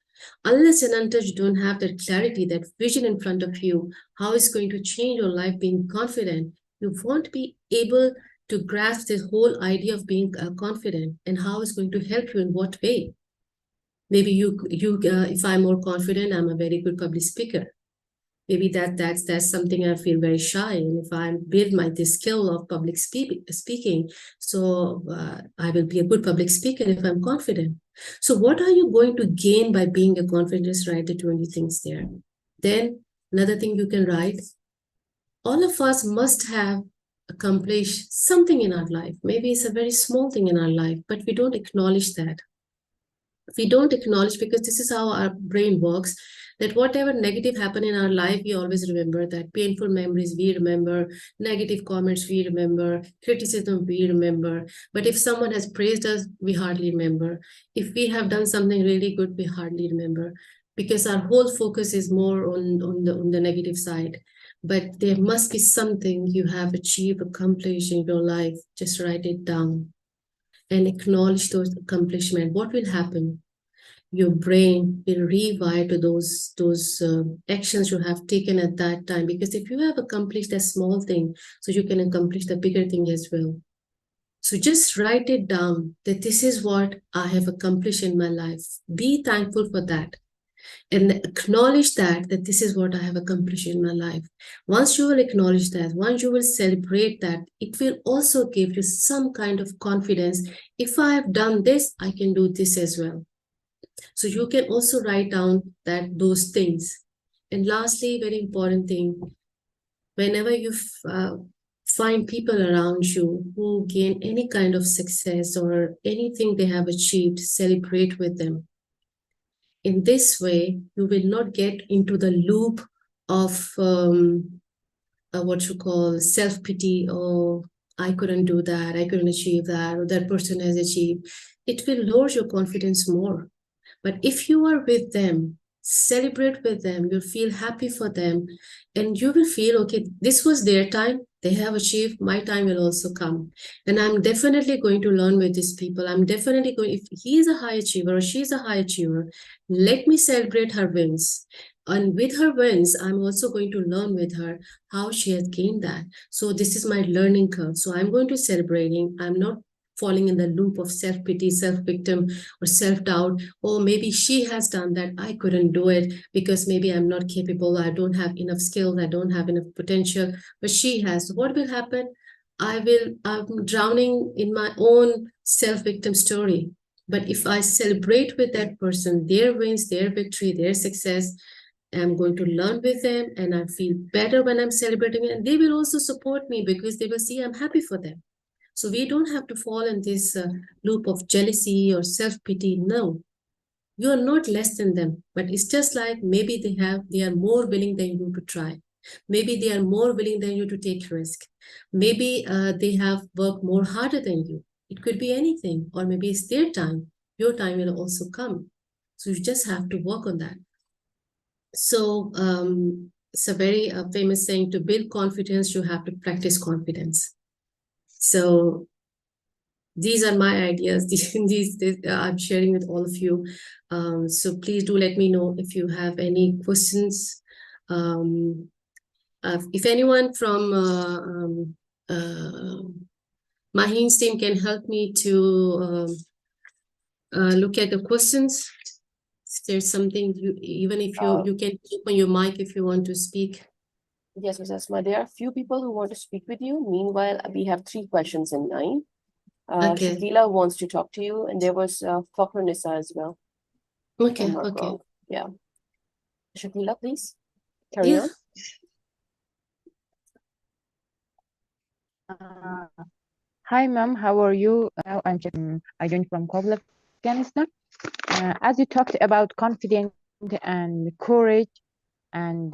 Unless and until you don't have that clarity, that vision in front of you, how it's going to change your life being confident, you won't be able to grasp this whole idea of being confident and how it's going to help you in what way. Maybe if I'm more confident, I'm a very good public speaker. Maybe that's something I feel very shy. And if I build this skill of public speaking, so I will be a good public speaker if I'm confident. So what are you going to gain by being a confident? Just write the 20 things there. Then another thing you can write, all of us must have accomplished something in our life. Maybe it's a very small thing in our life, but we don't acknowledge that. We don't acknowledge, because this is how our brain works, that whatever negative happened in our life, we always remember that. Painful memories, we remember. Negative comments, we remember. Criticism, we remember. But if someone has praised us, we hardly remember. If we have done something really good, we hardly remember, because our whole focus is more on the negative side. But there must be something you have achieved, accomplished in your life. Just write it down and acknowledge those accomplishments. What will happen? Your brain will rewire to those actions you have taken at that time. Because if you have accomplished a small thing, so you can accomplish the bigger thing as well. So just write it down that this is what I have accomplished in my life. Be thankful for that. And acknowledge that this is what I have accomplished in my life. Once you will acknowledge that, once you will celebrate that, it will also give you some kind of confidence. If I have done this, I can do this as well. So you can also write down those things. And lastly, very important thing, whenever you find people around you who gain any kind of success or anything they have achieved, celebrate with them. In this way, you will not get into the loop of what you call self-pity. Oh, I couldn't do that, I couldn't achieve that, or that person has achieved. It will lower your confidence more. But if you are with them, celebrate with them, you'll feel happy for them, and you will feel, okay, this was their time, they have achieved, my time will also come. And I'm definitely going to learn with these people. I'm definitely going, if he is a high achiever or she's a high achiever, let me celebrate her wins. And with her wins, I'm also going to learn with her how she has gained that. So this is my learning curve. So I'm going to celebrating. I'm not falling in the loop of self-pity, self-victim, or self-doubt. Oh, maybe she has done that, I couldn't do it because maybe I'm not capable, I don't have enough skills, I don't have enough potential, but she has. So what will happen? I'm drowning in my own self-victim story. But if I celebrate with that person, their wins, their victory, their success, I'm going to learn with them, and I feel better when I'm celebrating it. And they will also support me because they will see I'm happy for them. So we don't have to fall in this loop of jealousy or self-pity. No, you are not less than them, but it's just like maybe they are more willing than you to try. Maybe they are more willing than you to take risk. Maybe they have worked more harder than you. It could be anything, or maybe it's their time. Your time will also come. So you just have to work on that. So it's a very famous saying, to build confidence, you have to practice confidence. So these are my ideas. These I'm sharing with all of you. So please do let me know if you have any questions. If anyone from Maheen's team can help me to look at the questions. If there's something, even if you can open your mic if you want to speak. Yes, Ms. Asma, there are a few people who want to speak with you. Meanwhile, we have 3 questions in line. Okay. Shakila wants to talk to you, and there was Fakhru Nisa as well. Okay, I'm not okay. wrong. Yeah. Shakila, please carry on. Hi, ma'am. How are you? I joined from Kabul, Afghanistan. As you talked about confidence and courage and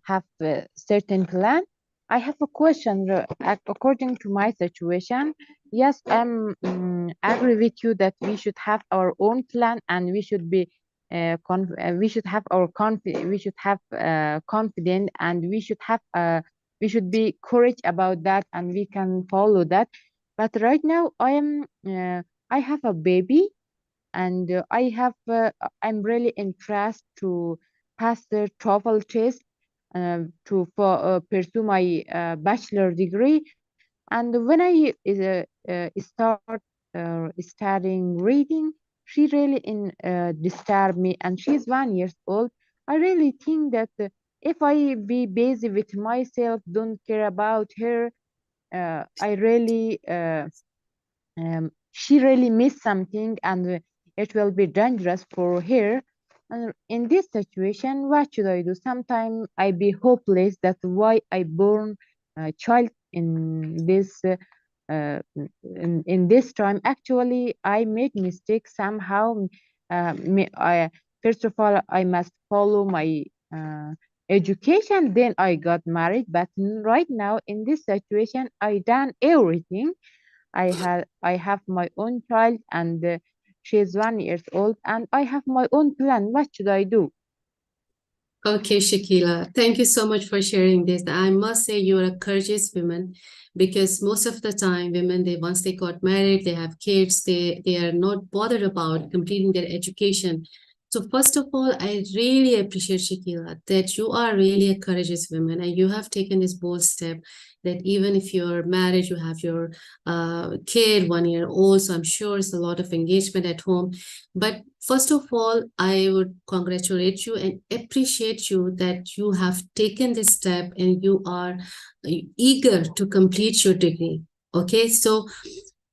have a certain plan, I have a question. According to my situation, yes, I'm agree with you that we should have our own plan and we should be we should have our confident and we should be courage about that and we can follow that. But right now I have a baby and I'm really interested to pass the TOEFL test to pursue my bachelor degree. And when I start studying reading, she really disturbed me, and she's 1 year old. I really think that if I be busy with myself, don't care about her, I really she really missed something, and it will be dangerous for her. And in this situation, what should I do? Sometimes I be hopeless. That's why I born a child in this in this time. Actually, I made mistakes somehow. First of all, I must follow my education. Then I got married. But right now, in this situation, I done everything. I have my own child, and she is 1 year old, and I have my own plan. What should I do? Okay, Shakila, thank you so much for sharing this. I must say you're a courageous woman, because most of the time women, they once they got married, they have kids, they are not bothered about completing their education. So first of all, I really appreciate, Shakila, that you are really a courageous woman and you have taken this bold step, that even if you're married, you have your kid 1 year old, so I'm sure it's a lot of engagement at home. But first of all, I would congratulate you and appreciate you that you have taken this step and you are eager to complete your degree. Okay, so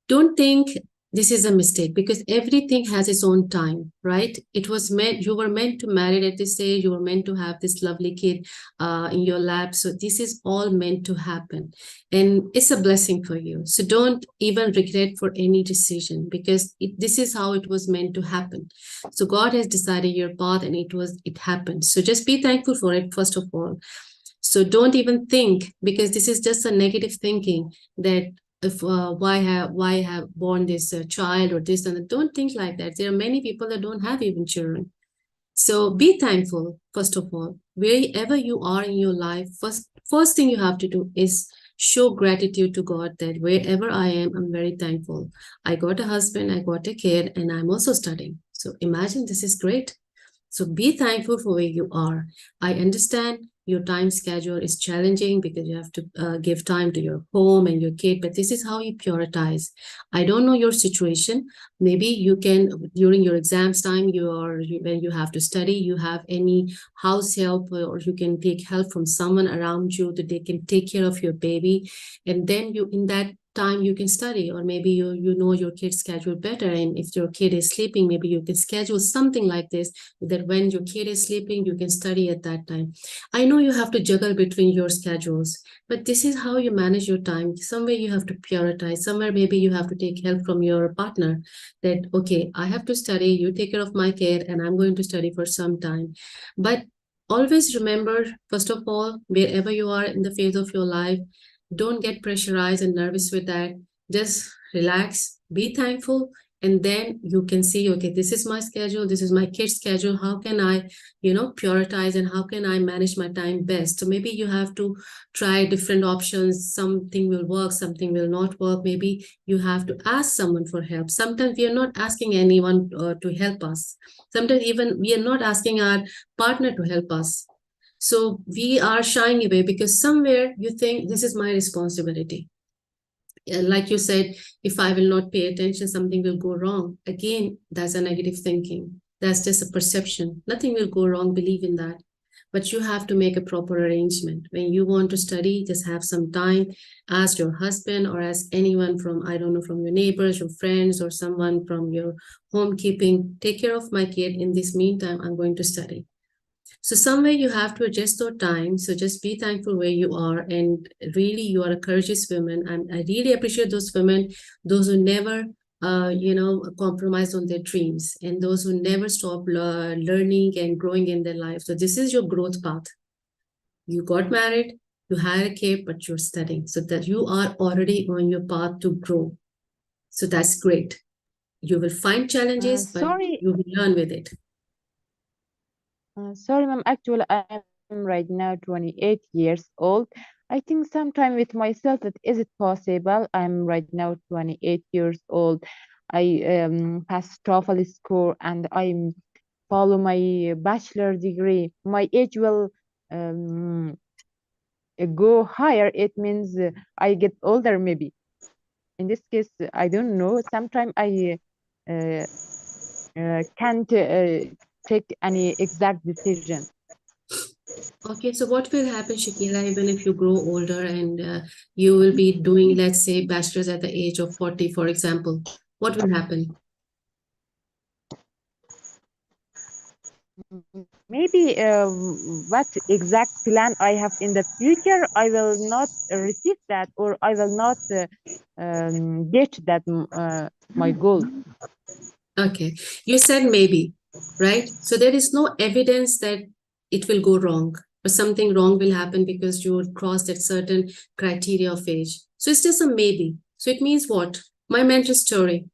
don't think this is a mistake, because everything has its own time, right? It was meant, you were meant to marry at this age, you were meant to have this lovely kid in your lap. So this is all meant to happen, and it's a blessing for you. So don't even regret for any decision, because this is how it was meant to happen. So God has decided your path, and it happened. So just be thankful for it, first of all. So don't even think, because this is just a negative thinking, that if why have born this child or this and that. Don't think like that. There are many people that don't have even children. So be thankful, first of all, wherever you are in your life. First thing you have to do is show gratitude to God, that wherever I am, I'm very thankful. I got a husband, I got a kid, and I'm also studying. So imagine, this is great. So be thankful for where you are. I understand your time schedule is challenging because you have to give time to your home and your kid, but this is how you prioritize. I don't know your situation. Maybe you can, during your exams time, when you have to study, you have any house help, or you can take help from someone around you that they can take care of your baby. And then you, in that time, you can study. Or maybe you know your kid's schedule better, and if your kid is sleeping, maybe you can schedule something like this, that when your kid is sleeping, you can study at that time. I know you have to juggle between your schedules, but this is how you manage your time. Somewhere you have to prioritize. Somewhere maybe you have to take help from your partner, that, okay, I have to study, you take care of my kid, and I'm going to study for some time. But always remember, first of all, wherever you are in the phase of your life, don't get pressurized and nervous with that. Just relax, be thankful, and then you can see, okay, this is my schedule, this is my kid's schedule. How can I, prioritize, and how can I manage my time best? So maybe you have to try different options. Something will work, something will not work. Maybe you have to ask someone for help. Sometimes we are not asking anyone to help us. Sometimes even we are not asking our partner to help us. So we are shying away because somewhere you think this is my responsibility. Like you said, if I will not pay attention, something will go wrong. Again, that's a negative thinking. That's just a perception. Nothing will go wrong, believe in that. But you have to make a proper arrangement. When you want to study, just have some time. Ask your husband, or ask anyone from, I don't know, from your neighbors, your friends, or someone from your homekeeping. Take care of my kid. In this meantime, I'm going to study. So somewhere you have to adjust your time. So just be thankful where you are. And really, you are a courageous woman. And I really appreciate those women, those who never, compromise on their dreams, and those who never stop learning and growing in their life. So this is your growth path. You got married, you had a kid, but you're studying. So that you are already on your path to grow. So that's great. You will find challenges, but Sorry, you will learn with it. sorry, ma'am. Actually, I'm right now 28 years old. I think sometime with myself that is it possible? I'm right now 28 years old. I pass TOEFL score, and I follow my bachelor degree. My age will um, go higher. It means I get older maybe. In this case, I don't know. Sometimes I can't take any exact decision. Okay, so what will happen, Shakila, even if you grow older and you will be doing, let's say, bachelor's at the age of 40, for example, what will happen? Maybe what exact plan I have in the future, I will not receive that, or I will not get that my goal. Okay, you said maybe, right? So there is no evidence that it will go wrong or something wrong will happen because you crossed that certain criteria of age. So it's just a maybe. So it means what? My mental story.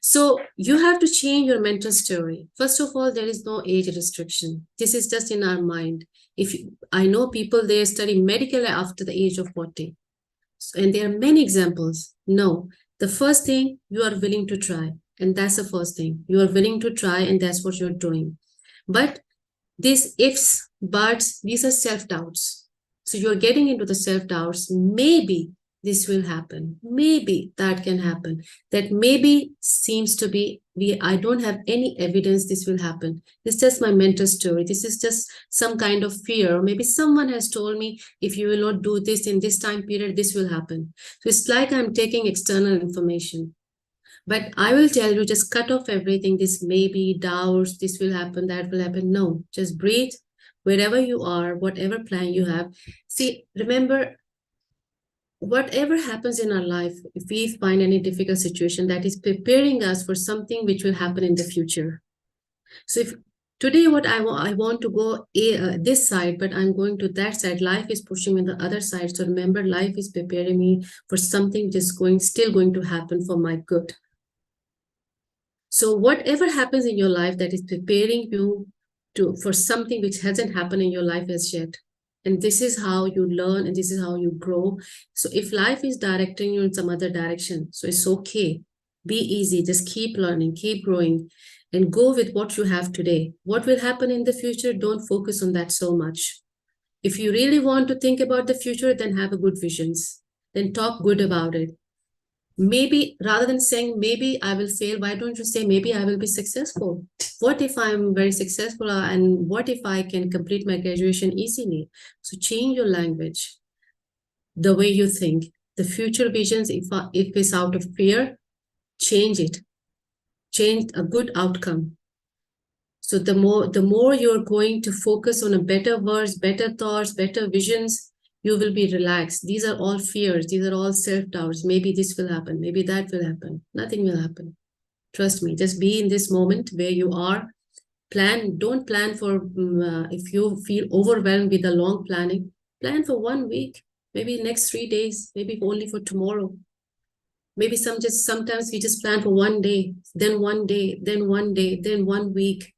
So you have to change your mental story. First of all, there is no age restriction. This is just in our mind. I know people, they study medical after the age of 40. And there are many examples. No, the first thing, you are willing to try. And that's the first thing. You are willing to try, and that's what you're doing. But these ifs, buts, these are self-doubts. So you're getting into the self-doubts. Maybe this will happen. Maybe that can happen. That maybe seems to be, I don't have any evidence this will happen. It's just my mental story. This is just some kind of fear. Maybe someone has told me, if you will not do this in this time period, this will happen. So it's like I'm taking external information. But I will tell you, just cut off everything. This may be doubts, this will happen, that will happen. No, just breathe wherever you are, whatever plan you have. See, remember, whatever happens in our life, if we find any difficult situation, that is preparing us for something which will happen in the future. So if today what I want to go this side, but I'm going to that side, life is pushing me the other side. So remember, life is preparing me for something just still going to happen for my good. So whatever happens in your life that is preparing you for something which hasn't happened in your life as yet. And this is how you learn and this is how you grow. So if life is directing you in some other direction, so it's okay. Be easy, just keep learning, keep growing, and go with what you have today. What will happen in the future, don't focus on that so much. If you really want to think about the future, then have a good visions. Then talk good about it. Maybe rather than saying maybe I will fail, why don't you say maybe I will be successful? What if I'm very successful, and what if I can complete my graduation easily? So change your language, the way you think. The future visions, if it's out of fear, change it. Change a good outcome. So the more you're going to focus on a better words, better thoughts, better visions, you will be relaxed. These are all fears. These are all self-doubts. Maybe this will happen. Maybe that will happen. Nothing will happen. Trust me. Just be in this moment where you are. Don't plan for, if you feel overwhelmed with the long planning, plan for 1 week, maybe next 3 days, maybe only for tomorrow. Maybe sometimes we just plan for 1 day, then 1 day, then 1 day, then 1 week.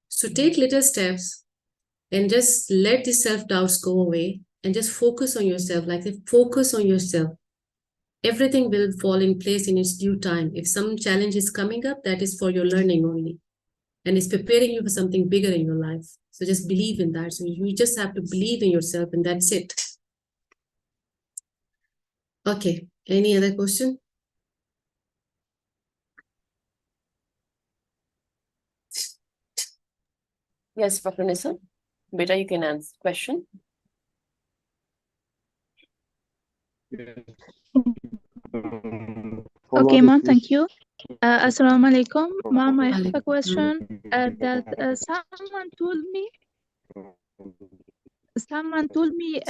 So take little steps and just let the self-doubts go away and just focus on yourself. Focus on yourself. Everything will fall in place in its due time. If some challenge is coming up, that is for your learning only. And it's preparing you for something bigger in your life. So just believe in that. So you just have to believe in yourself, and that's it. Okay, any other question? Yes, Dr. Nissa. Beta, you can answer question. Okay, ma'am, thank you. Assalamu alaikum. Ma'am, I have a Alaikum. question that someone told me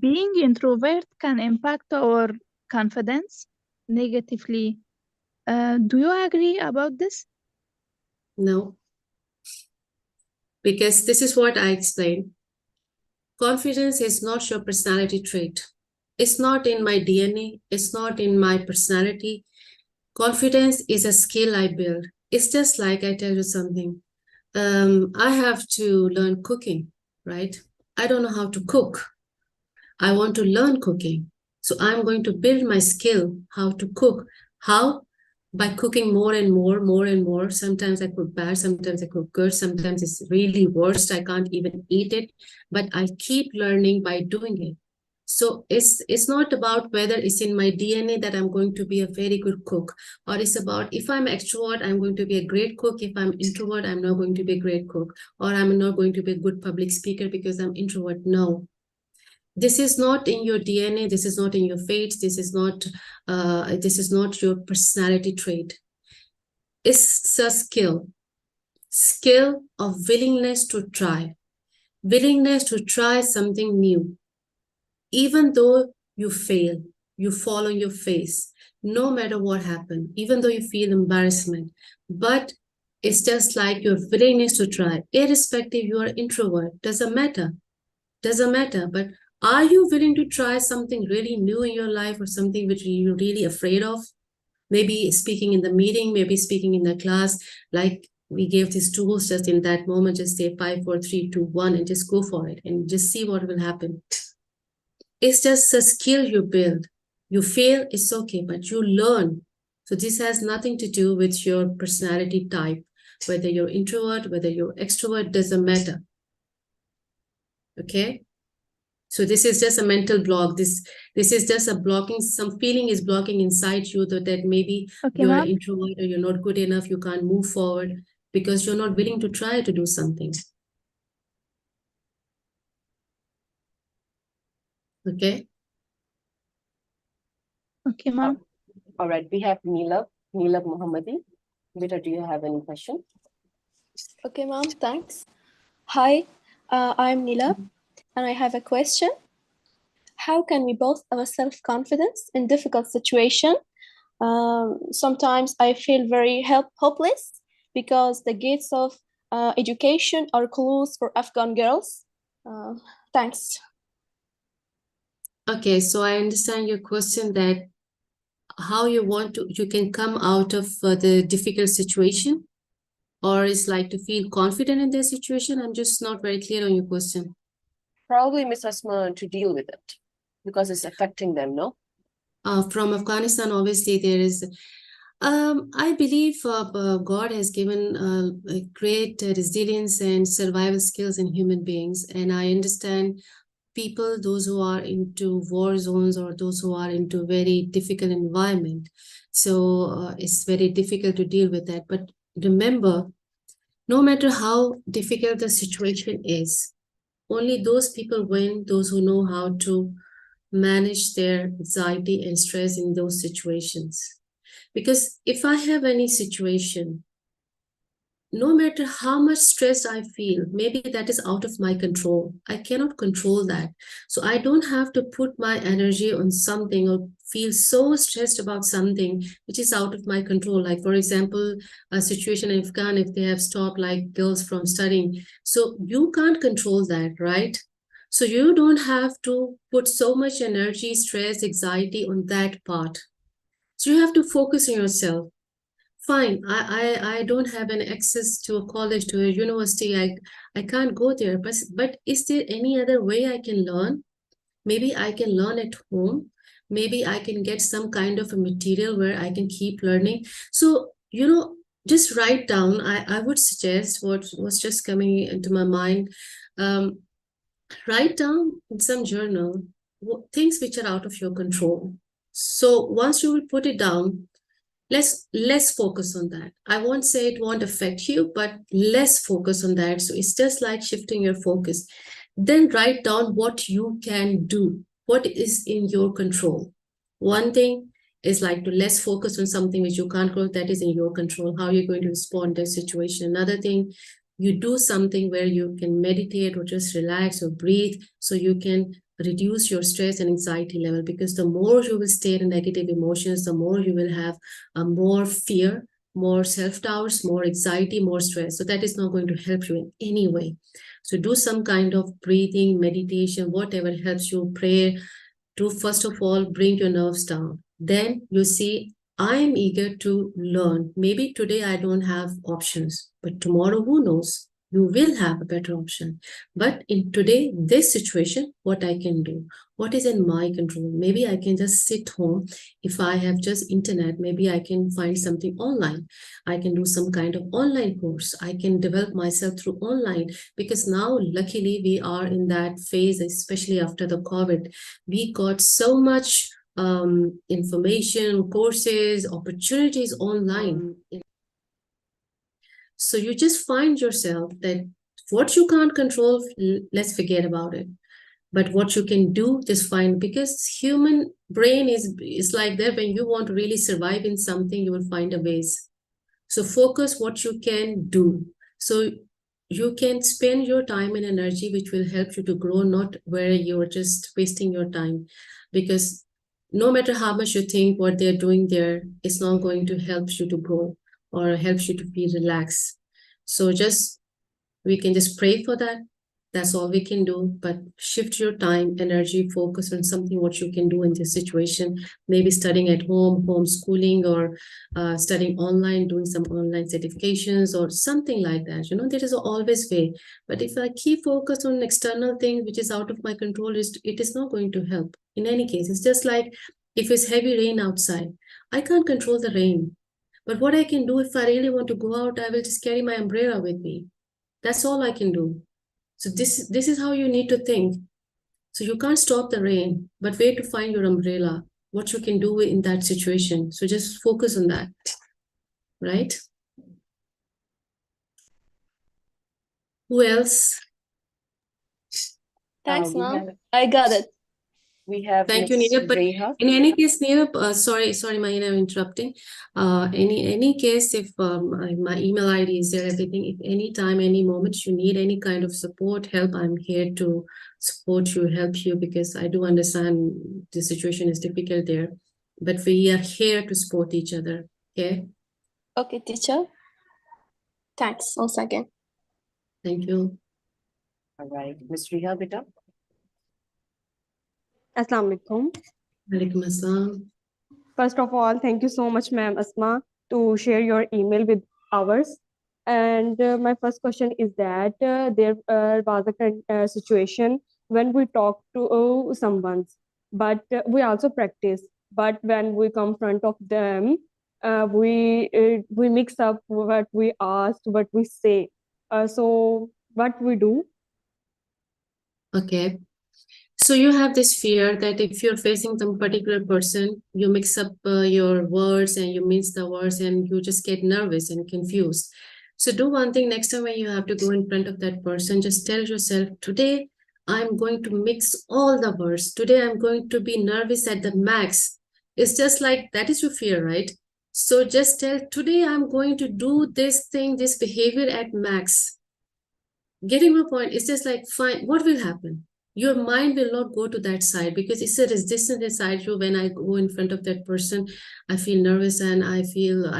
being introvert can impact our confidence negatively. Do you agree about this? No. Because this is what I explained. Confidence is not your personality trait. It's not in my DNA. It's not in my personality. Confidence is a skill I build. It's just like I tell you something. I have to learn cooking, right? I don't know how to cook. I want to learn cooking. So I'm going to build my skill, how to cook. How? By cooking more and more, more and more. Sometimes I cook bad, sometimes I cook good, sometimes it's really worst. I can't even eat it, but I keep learning by doing it. So it's not about whether it's in my DNA that I'm going to be a very good cook, or it's about if I'm extrovert, I'm going to be a great cook. If I'm introvert, I'm not going to be a great cook, or I'm not going to be a good public speaker because I'm introvert. No, this is not in your DNA. This is not in your fate. This is not your personality trait. It's a skill of willingness to try something new. Even though you fail, you fall on your face, no matter what happened, even though you feel embarrassment, but it's just like your willingness to try, irrespective you are introvert, doesn't matter, but are you willing to try something really new in your life or something which you're really afraid of? Maybe speaking in the meeting, maybe speaking in the class, like we gave these tools just in that moment, just say 5, 4, 3, 2, 1, and just go for it and just see what will happen. It's just a skill you build. You fail, it's okay, but you learn. So this has nothing to do with your personality type. Whether you're introvert, whether you're extrovert, doesn't matter. Okay? So this is just a mental block. This is just a blocking, some feeling is blocking inside you that maybe Okay, you're an ma'am. introvert or you're not good enough, you can't move forward because you're not willing to try to do something. Okay? Okay, ma'am. All right, we have Neelab Mohammadi. Beta, do you have any question? Okay, ma'am, thanks. Hi, I'm Nila, and I have a question. How can we boost our self-confidence in difficult situation? Sometimes I feel very hopeless because the gates of education are closed for Afghan girls. Thanks. Okay, so I understand your question that how you can come out of the difficult situation, or it's like to feel confident in their situation. I'm just not very clear on your question. Probably Miss Asma to deal with it because it's affecting them, no? From Afghanistan, obviously there is, I believe God has given a great resilience and survival skills in human beings. And I understand people, those who are into war zones or those who are into very difficult environment. So it's very difficult to deal with that. But remember, no matter how difficult the situation is, only those people win, those who know how to manage their anxiety and stress in those situations. Because if I have any situation, no matter how much stress I feel, maybe that is out of my control. I cannot control that. So I don't have to put my energy on something or feel so stressed about something which is out of my control. Like, for example, a situation in Afghan, if they have stopped like girls from studying. So you can't control that, right? So you don't have to put so much energy, stress, anxiety on that part. So you have to focus on yourself. Fine, I don't have an access to a college, to a university. I can't go there. But is there any other way I can learn? Maybe I can learn at home. Maybe I can get some kind of a material where I can keep learning. So, just write down. I would suggest what was just coming into my mind. Write down in some journal things which are out of your control. So once you will put it down, let's focus on that. I won't say it won't affect you, but let's focus on that. So it's just like shifting your focus. Then write down what you can do, what is in your control. One thing is like to less focus on something which you can't control, that is in your control, how you're going to respond to a situation. Another thing, you do something where you can meditate or just relax or breathe so you can reduce your stress and anxiety level, because the more you will stay in negative emotions, the more you will have more fear, more self-doubts, more anxiety, more stress. So that is not going to help you in any way. So do some kind of breathing, meditation, whatever helps you. Pray. To first of all bring your nerves down. Then you see, I am eager to learn. Maybe today I don't have options, but tomorrow, who knows? You will have a better option. But in today, this situation, what I can do, what is in my control? Maybe I can just sit home. If I have just internet, maybe I can find something online. I can do some kind of online course. I can develop myself through online, because now luckily we are in that phase, especially after the COVID. We got so much information, courses, opportunities online. So you just find yourself that what you can't control, let's forget about it. But what you can do, just find, because human brain is like that. When you want to really survive in something, you will find a ways. So focus what you can do. So you can spend your time and energy, which will help you to grow, not where you're just wasting your time. Because no matter how much you think what they're doing there, it's not going to help you to grow or helps you to be relaxed. So just, we can just pray for that. That's all we can do. But shift your time, energy, focus on something what you can do in this situation. Maybe studying at home, homeschooling, or studying online, doing some online certifications or something like that. You know, there is always way. But if I keep focus on external things which is out of my control, it is not going to help. In any case, it's just like if it's heavy rain outside, I can't control the rain. But what I can do, if I really want to go out, I will just carry my umbrella with me. That's all I can do. So this is how you need to think. So you can't stop the rain, but where to find your umbrella, what you can do in that situation. So just focus on that, right? Who else? Thanks, we mom. have I got it. we have Thank you, Miss Nina. But Reha. in any case, Nina, sorry, Maina, I'm interrupting. Any case, if my email ID is there, everything, if any time, any moment you need any kind of support, help, I'm here to support you, help you, because I do understand the situation is difficult there. But we are here to support each other. Okay. Okay, teacher. Thanks. 1 second. Thank you. All right, Miss Reha, beta. Assalamu alaikum. Alaikum assalam. First of all, thank you so much, ma'am Asma, to share your email with ours. And my first question is that there was a situation when we talk to someone, but we also practice. But when we come front of them, we mix up what we asked, what we say. So what we do? Okay. So you have this fear that if you're facing some particular person, you mix up your words and you mince the words and you just get nervous and confused. So do one thing next time when you have to go in front of that person, just tell yourself, today I'm going to mix all the words. Today I'm going to be nervous at the max. It's just like, that is your fear, right? So just tell, today I'm going to do this thing, this behavior at max. Getting my point, it's just like, fine, what will happen? Your mind will not go to that side because it's a resistance inside you. When I go in front of that person, I feel nervous and I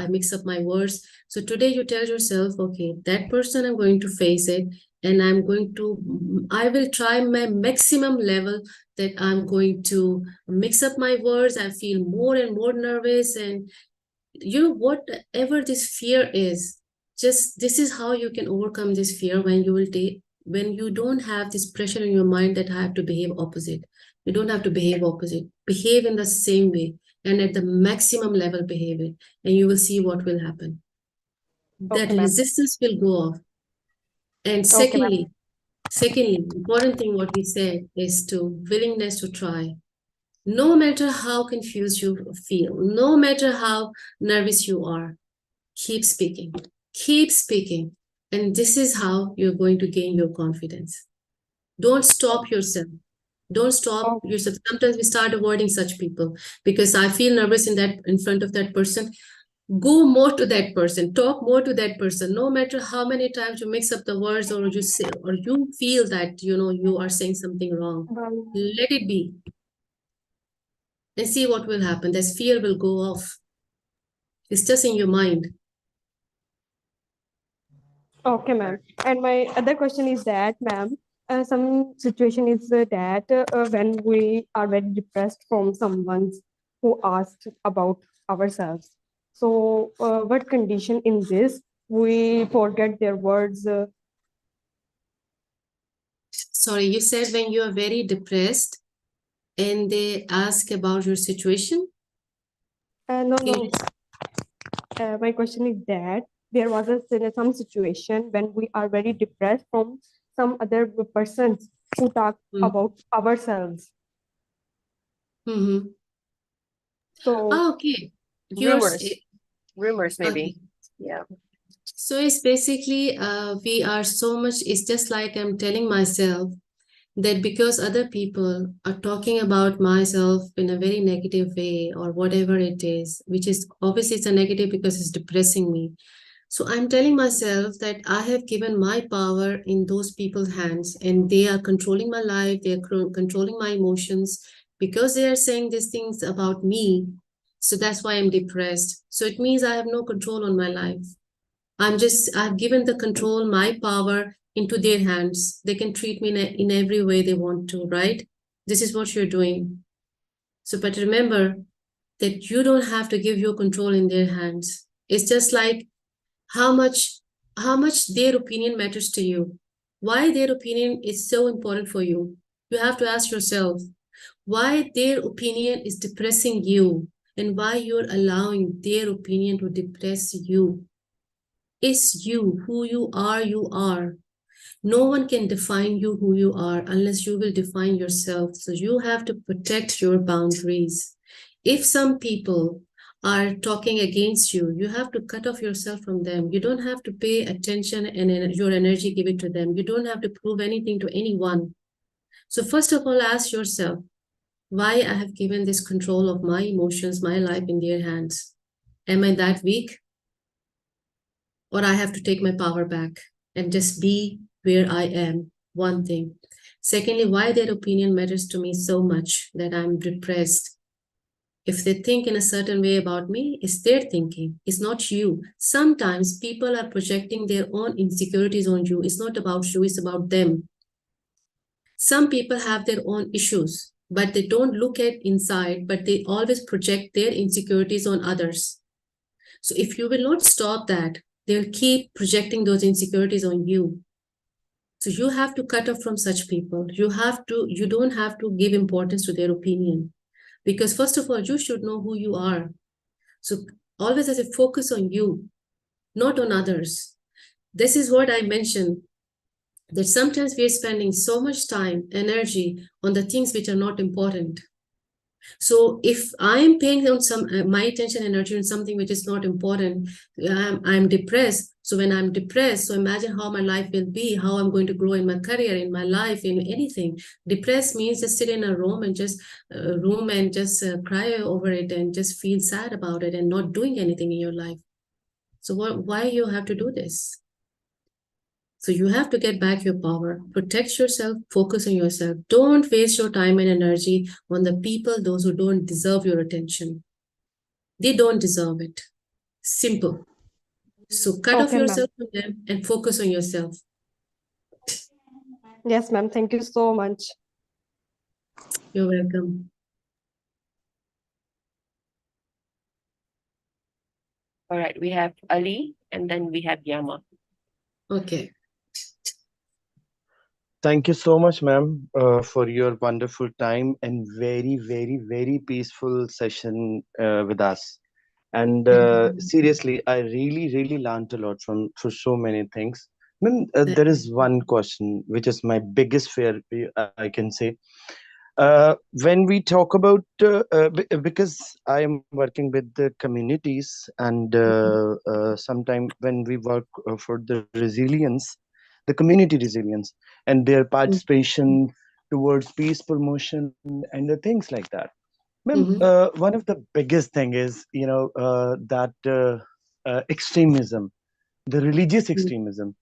mix up my words. So today you tell yourself, okay, that person, I'm going to face it, and I will try my maximum level that I'm going to mix up my words. I feel more and more nervous, and you know, whatever this fear is, just this is how you can overcome this fear. When you don't have this pressure in your mind that I have to behave opposite. You don't have to behave opposite. Behave in the same way and at the maximum level behave it, and you will see what will happen. That Okay, ma'am. resistance will go off. And Okay, ma'am. secondly, important thing what we said is to willingness to try. No matter how confused you feel, no matter how nervous you are, keep speaking, keep speaking. And this is how you're going to gain your confidence. Don't stop yourself. Don't stop yourself. Sometimes we start avoiding such people because I feel nervous in front of that person. Go more to that person, talk more to that person. No matter how many times you mix up the words or you say, or you feel that, you know, you are saying something wrong, let it be. And see what will happen. This fear will go off. It's just in your mind. Okay, ma'am. And my other question is that, ma'am, some situation is that when we are very depressed from someone who asked about ourselves. So, what condition in this we forget their words Sorry, you said when you are very depressed and they ask about your situation? No, Can no. you- My question is that there was some situation when we are very depressed from some other persons who talk Mm. about ourselves. Mhm. So Oh, okay. Yours, Rumors okay. maybe. Yeah. So it's basically we are so much, it's just like I'm telling myself that because other people are talking about myself in a very negative way or whatever it is, which is obviously it's a negative because it's depressing me. So I'm telling myself that I have given my power in those people's hands and they are controlling my life, they are controlling my emotions because they are saying these things about me. So that's why I'm depressed. So it means I have no control on my life. I've given the control, my power into their hands. They can treat me in every way they want to, right? This is what you're doing. So, but remember that you don't have to give your control in their hands. It's just like how much their opinion matters to you. Why their opinion is so important for you. You have to ask yourself why their opinion is depressing you and why you're allowing their opinion to depress you. Is you who you are, you are. No one can define you who you are unless you will define yourself. So you have to protect your boundaries. If some people are talking against you, you have to cut off yourself from them. You don't have to pay attention and your energy give it to them. You don't have to prove anything to anyone. So first of all, ask yourself why I have given this control of my emotions, my life in their hands. Am I that weak? Or I have to take my power back and just be where I am, one thing. Secondly, why their opinion matters to me so much that I'm depressed. If they think in a certain way about me, it's their thinking, it's not you. Sometimes people are projecting their own insecurities on you. It's not about you, it's about them. Some people have their own issues, but they don't look at inside, but they always project their insecurities on others. So if you will not stop that, they'll keep projecting those insecurities on you. So you have to cut off from such people. You don't have to give importance to their opinion. Because first of all, you should know who you are. So always as a focus on you, not on others. This is what I mentioned, that sometimes we are spending so much time, energy on the things which are not important. So if I'm paying on some my attention energy on something which is not important, I'm depressed. So when I'm depressed, so imagine how my life will be, how I'm going to grow in my career, in my life, in anything. Depressed means just sit in a room and just cry over it and just feel sad about it and not doing anything in your life. So why you have to do this? So you have to get back your power, protect yourself, focus on yourself. Don't waste your time and energy on the people, those who don't deserve your attention. They don't deserve it. Simple. So cut off okay, ma'am. yourself from them and focus on yourself. Yes, ma'am. Thank you so much. You're welcome. All right, we have Ali and then we have Yama. Okay. Thank you so much, ma'am, for your wonderful time and very, very, very peaceful session with us. And seriously, I really, really learned a lot from for so many things. Ma'am, there is one question which is my biggest fear, I can say. When we talk about because I am working with the communities and sometime when we work for the resilience, the community resilience and their participation towards peace promotion and the things like that. Ma'am, one of the biggest thing is that extremism, the religious extremism.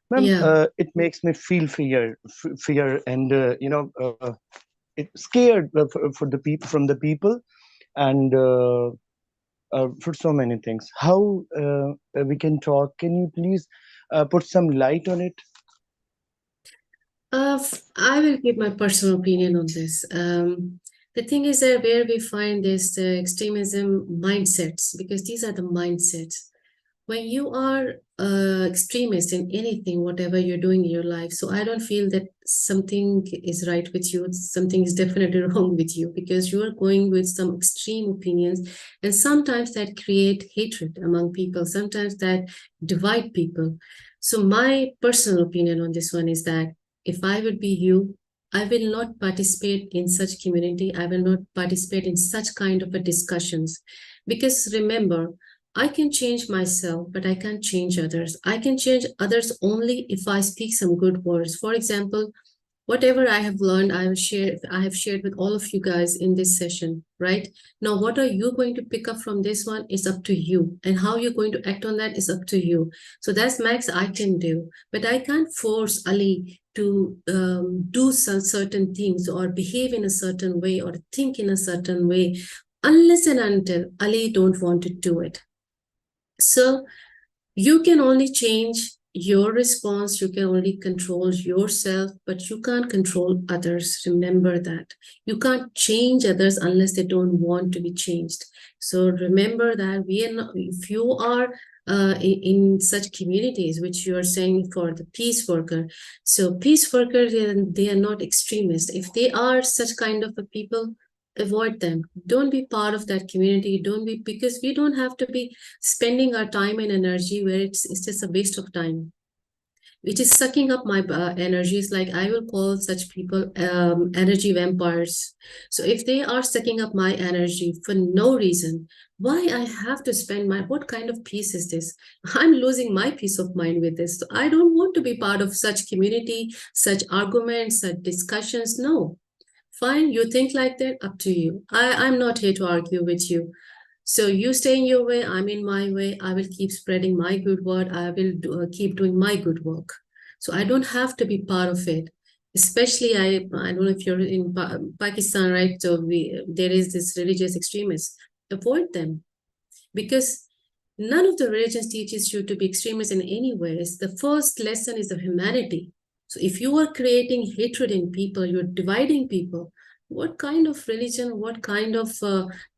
Ma'am, Yeah. it makes me feel fear and it's scared for the people from the people and for so many things. How we can talk? Can you please put some light on it? I will give my personal opinion on this. The thing is that where we find this extremism mindsets, because these are the mindsets. When you are extremist in anything, whatever you're doing in your life. So I don't feel that something is right with you. Something is definitely wrong with you, because you are going with some extreme opinions, and sometimes that create hatred among people. Sometimes that divide people. So my personal opinion on this one is that if I would be you, I will not participate in such community. I will not participate in such kind of a discussions, because remember, I can change myself, but I can't change others. I can change others only if I speak some good words. For example, whatever I have learned, I have shared with all of you guys in this session, right? Now, what are you going to pick up from this one is up to you. And how you're going to act on that is up to you. So that's max I can do. But I can't force Ali to do some certain things or behave in a certain way or think in a certain way unless and until Ali don't want to do it. So you can only change your response, you can only control yourself, but you can't control others. Remember that. You can't change others unless they don't want to be changed. So remember that we are not, if you are in such communities, which you are saying for the peace worker, so peace workers, they are not extremists. If they are such kind of a people, avoid them. Don't be part of that community. Don't be, because we don't have to be spending our time and energy where it's just a waste of time. It is sucking up my energy. It's like I will call such people energy vampires. So if they are sucking up my energy for no reason, why I have to spend my, what kind of peace is this? I'm losing my peace of mind with this. So I don't want to be part of such community, such arguments, such discussions. No. Fine, you think like that, up to you. I'm not here to argue with you. So you stay in your way, I'm in my way. I will keep spreading my good word. I will keep doing my good work. So I don't have to be part of it. Especially, I don't know if you're in Pakistan, right? So there is this religious extremists. Avoid them, because none of the religions teaches you to be extremist in any ways. The first lesson is of humanity. So if you are creating hatred in people, you're dividing people, what kind of religion, what kind of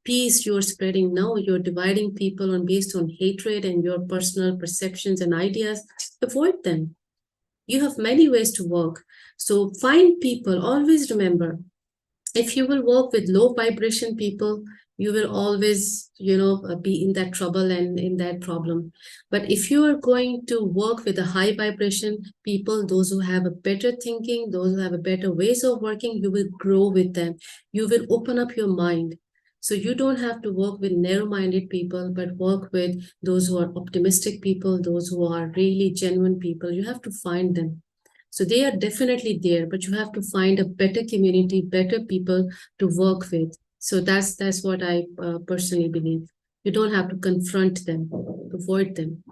peace you're spreading now? You're dividing people based on hatred and your personal perceptions and ideas. Avoid them. You have many ways to work. So find people. Always remember, if you will work with low vibration people, you will always, be in that trouble and in that problem. But if you are going to work with a high vibration people, those who have a better thinking, those who have a better ways of working, you will grow with them. You will open up your mind. So you don't have to work with narrow-minded people, but work with those who are optimistic people, those who are really genuine people. You have to find them. So they are definitely there, but you have to find a better community, better people to work with. So that's what I personally believe. You don't have to confront them, avoid them.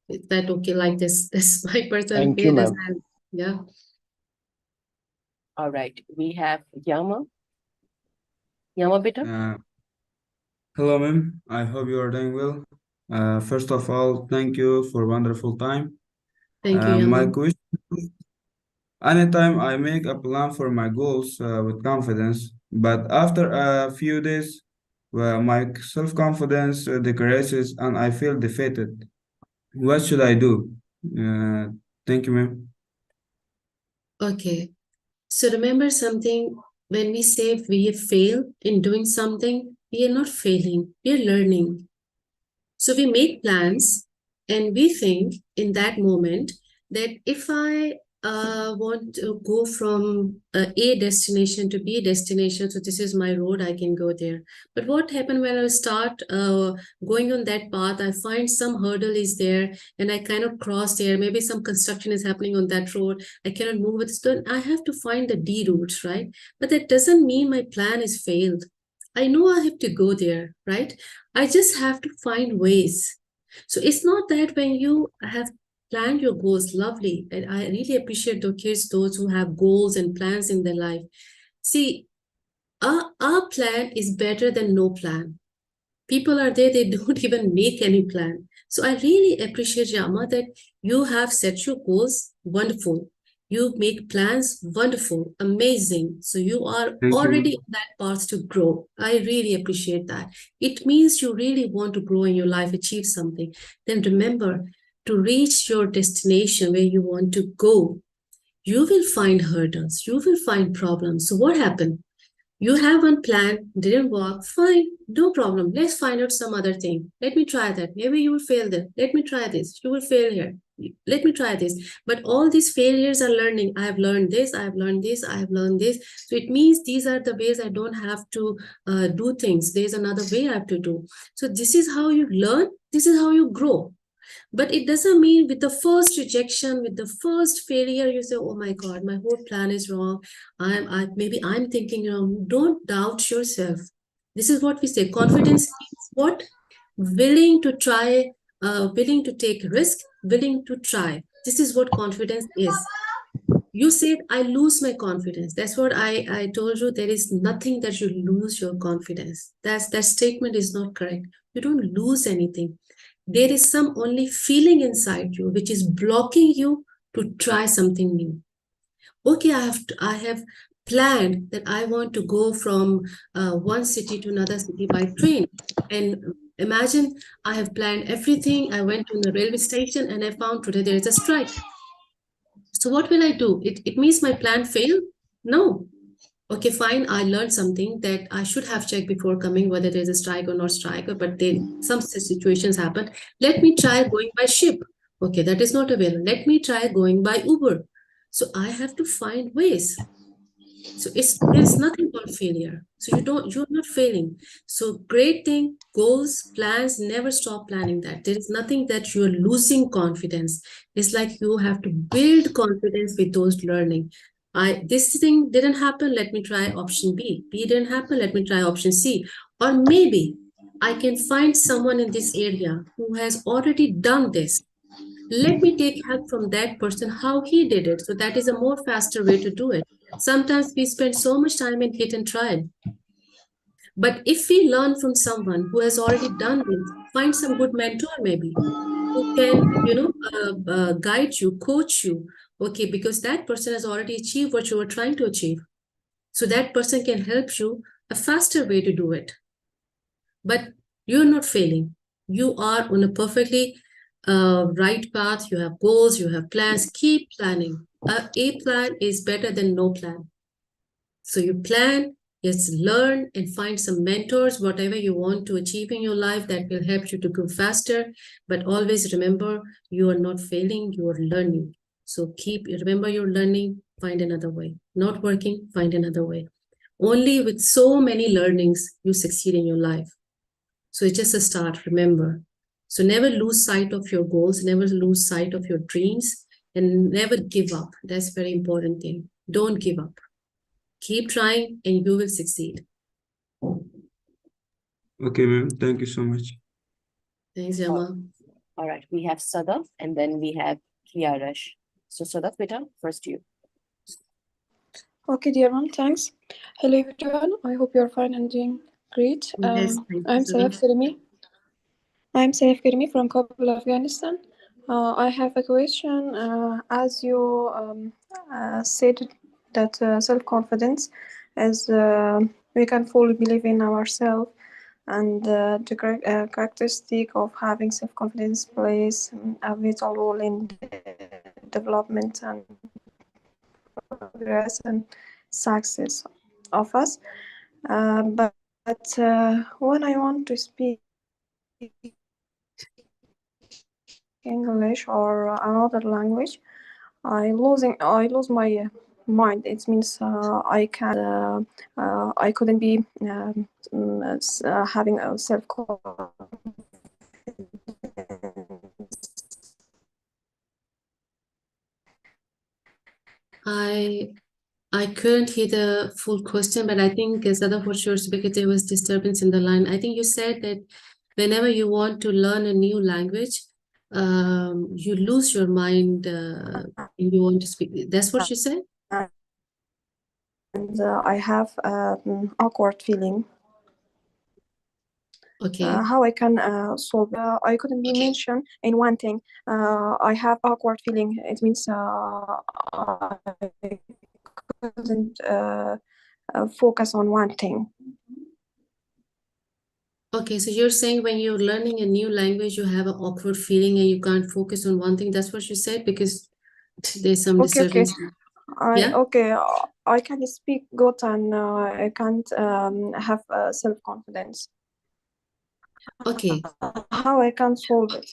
Is that okay? Like this, that's my personal Thank you, opinion. ma'am. Yeah. All right, we have Yama. Yama beta. Hello, ma'am. I hope you are doing well. First of all, thank you for wonderful time. Thank you, My Yaman. question, anytime I make a plan for my goals with confidence, but after a few days, my self-confidence decreases and I feel defeated. What should I do? Thank you, ma'am. Okay. So remember something, when we say we have failed in doing something, we are not failing, we are learning. So we make plans and we think in that moment that if I want to go from A destination to B destination, so this is my road, I can go there. But what happened when I start going on that path, I find some hurdle is there and I cannot cross there. Maybe some construction is happening on that road. I cannot move with this. Then I have to find the D routes, right? But that doesn't mean my plan is failed. I know I have to go there, right? I just have to find ways. So it's not that when you have planned your goals, lovely, and I really appreciate those kids, those who have goals and plans in their life. See, our plan is better than no plan. People are there, they don't even make any plan. So I really appreciate, Yama, that you have set your goals. Wonderful. You make plans, wonderful, amazing. So you are Thank already you. on that path to grow. I really appreciate that. It means you really want to grow in your life, achieve something. Then remember, to reach your destination where you want to go, you will find hurdles, you will find problems. So what happened? You have one plan, didn't work, fine, no problem. Let's find out some other thing. Let me try that. Maybe you will fail there. Let me try this. You will fail here. Let me try this. But all these failures are learning. I have learned this, I have learned this, I have learned this. So it means these are the ways I don't have to do things. There's another way I have to do. So this is how you learn. This is how you grow. But it doesn't mean with the first rejection, with the first failure, you say, oh my God, my whole plan is wrong. Maybe I'm thinking wrong. Don't doubt yourself. This is what we say. Confidence is what? Willing to try, willing to take risk, willing to try. This is what confidence is. You said, I lose my confidence. That's what I told you. There is nothing that you lose your confidence. That statement is not correct. You don't lose anything. There is some only feeling inside you which is blocking you to try something new. Okay, I have planned that I want to go from one city to another city by train. And imagine I have planned everything. I went to the railway station and I found today there is a strike. So what will I do? It means my plan failed? No. Okay, fine. I learned something that I should have checked before coming, whether there's a strike or not strike, but then some situations happen. Let me try going by ship. Okay, that is not available. Let me try going by Uber. So I have to find ways. So there's nothing called failure. So you're not failing. So great thing, goals, plans, never stop planning that. There is nothing that you're losing confidence. It's like you have to build confidence with those learning. This thing didn't happen, let me try option B. B didn't happen, let me try option C. Or maybe I can find someone in this area who has already done this. Let me take help from that person, how he did it. So that is a more faster way to do it. Sometimes we spend so much time in hit and try. But if we learn from someone who has already done this, find some good mentor maybe, who can, guide you, coach you. Okay, because that person has already achieved what you were trying to achieve. So that person can help you a faster way to do it. But you're not failing. You are on a perfectly right path. You have goals, you have plans. Keep planning. A plan is better than no plan. So you plan, yes, learn and find some mentors, whatever you want to achieve in your life that will help you to go faster. But always remember, you are not failing, you are learning. So remember you're learning, find another way. Not working, find another way. Only with so many learnings, you succeed in your life. So it's just a start, remember. So never lose sight of your goals, never lose sight of your dreams, and never give up. That's a very important thing. Don't give up. Keep trying and you will succeed. Okay, ma'am. Thank you so much. Thanks, Jamal. All right, we have Sadaf and then we have Kiarash. So Sadaf, beta, first you. Okay, dear mom, thanks. Hello everyone, I hope you're fine and doing great. Yes, thank you, I'm Sadaf. Saif Karimi from Kabul, Afghanistan. I have a question. As you said that self-confidence is we can fully believe in ourselves, and the characteristic of having self-confidence plays a vital role in the development and progress and success of us. But when I want to speak English or another language, I lose my mind. It means I couldn't be having a self I couldn't hear the full question, but I think Sadaf, what you're speaking, there was disturbance in the line. I think you said that whenever you want to learn a new language, you lose your mind and you want to speak. That's what you said? and I have an awkward feeling. Okay. How I can solve. I couldn't be mentioned in one thing. I have awkward feeling. It means I couldn't focus on one thing. Okay, so you're saying when you're learning a new language, you have an awkward feeling and you can't focus on one thing. That's what you said, because there's some Okay, okay. disturbance. Yeah? Okay, I can speak good and I can't have self-confidence. Okay. How I can solve it?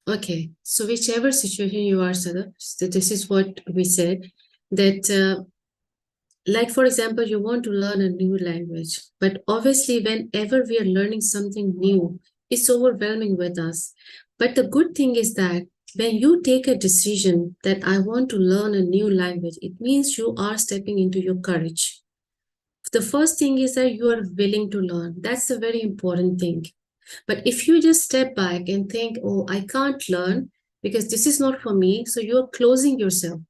Okay. So whichever situation you are, Sadaf, so this is what we said, that like, for example, you want to learn a new language, but obviously whenever we are learning something new, it's overwhelming with us. But the good thing is that when you take a decision that I want to learn a new language, it means you are stepping into your courage. The first thing is that you are willing to learn. That's a very important thing. But if you just step back and think, oh, I can't learn because this is not for me, so you're closing yourself.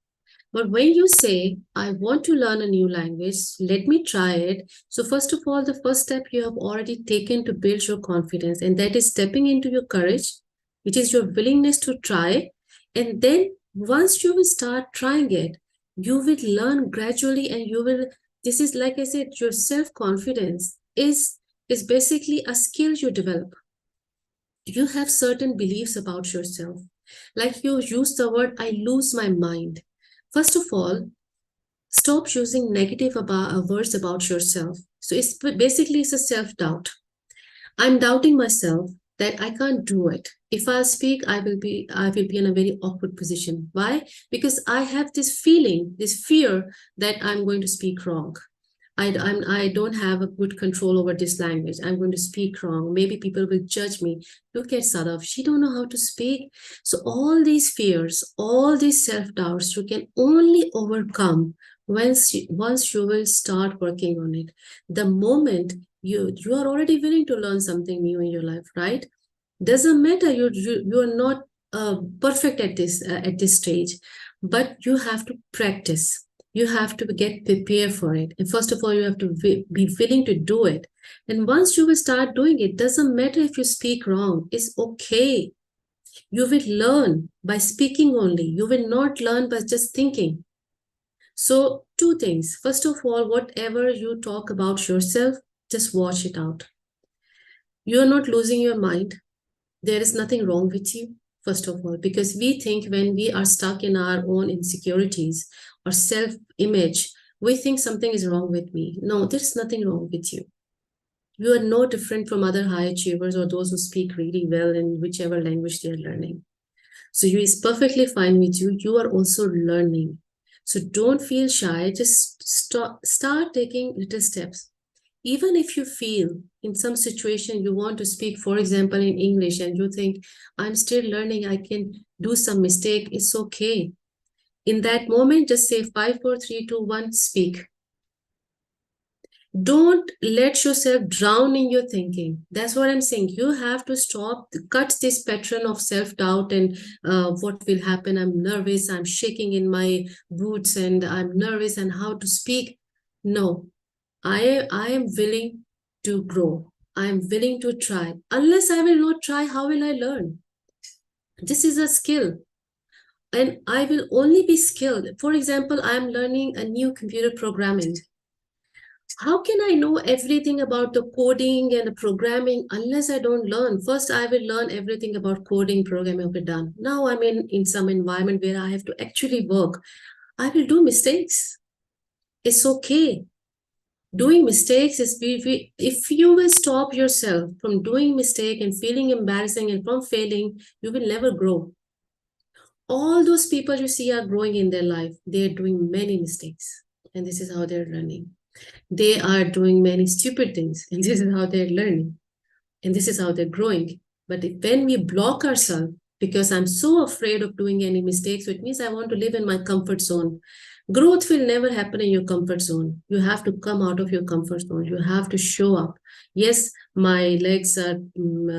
But when you say, I want to learn a new language, let me try it. So, first of all, the first step you have already taken to build your confidence, and that is stepping into your courage, which is your willingness to try. And then, once you will start trying it, you will learn gradually, and you will. This is, like I said, your self confidence is basically a skill you develop. You have certain beliefs about yourself. Like you use the word, I lose my mind. First of all, stop using negative words about yourself. So it's basically it's a self-doubt. I'm doubting myself that I can't do it. If I speak, I will be in a very awkward position. Why? Because I have this feeling, this fear that I'm going to speak wrong. I don't have a good control over this language. I'm going to speak wrong. Maybe people will judge me. Look at Sadaf, she don't know how to speak. So all these fears, all these self-doubts, you can only overcome once you will start working on it. The moment you are already willing to learn something new in your life, right? Doesn't matter, you are not perfect at this stage, but you have to practice. You have to get prepared for it. And first of all, you have to be willing to do it. And once you will start doing it, doesn't matter if you speak wrong. It's okay. You will learn by speaking only. You will not learn by just thinking. So two things. First of all, whatever you talk about yourself, just watch it out. You're not losing your mind. There is nothing wrong with you, first of all, because we think when we are stuck in our own insecurities or self-image, we think something is wrong with me. No, there's nothing wrong with you. You are no different from other high achievers or those who speak really well in whichever language they are learning. So you is perfectly fine with you. You are also learning. So don't feel shy. Just start taking little steps. Even if you feel in some situation you want to speak, for example, in English, and you think, I'm still learning, I can do some mistake, it's okay. In that moment, just say 5, 4, 3, 2, 1, speak. Don't let yourself drown in your thinking. That's what I'm saying. You have to cut this pattern of self-doubt and what will happen. I'm nervous, I'm shaking in my boots, and I'm nervous and how to speak. No, I am willing to grow. I am willing to try. Unless I will not try, how will I learn? This is a skill. And I will only be skilled. For example, I am learning a new computer programming. How can I know everything about the coding and the programming unless I don't learn? First, I will learn everything about coding, programming, okay, done. Now I'm in some environment where I have to actually work. I will do mistakes. It's okay. Doing mistakes is if you will stop yourself from doing mistake and feeling embarrassing and from failing, you will never grow. All those people you see are growing in their life. They're doing many mistakes, and this is how they're learning. They are doing many stupid things, and this is how they're learning, and this is how they're growing. But when we block ourselves, because I'm so afraid of doing any mistakes, so it means I want to live in my comfort zone. Growth will never happen in your comfort zone. You have to come out of your comfort zone. You have to show up. Yes, my legs are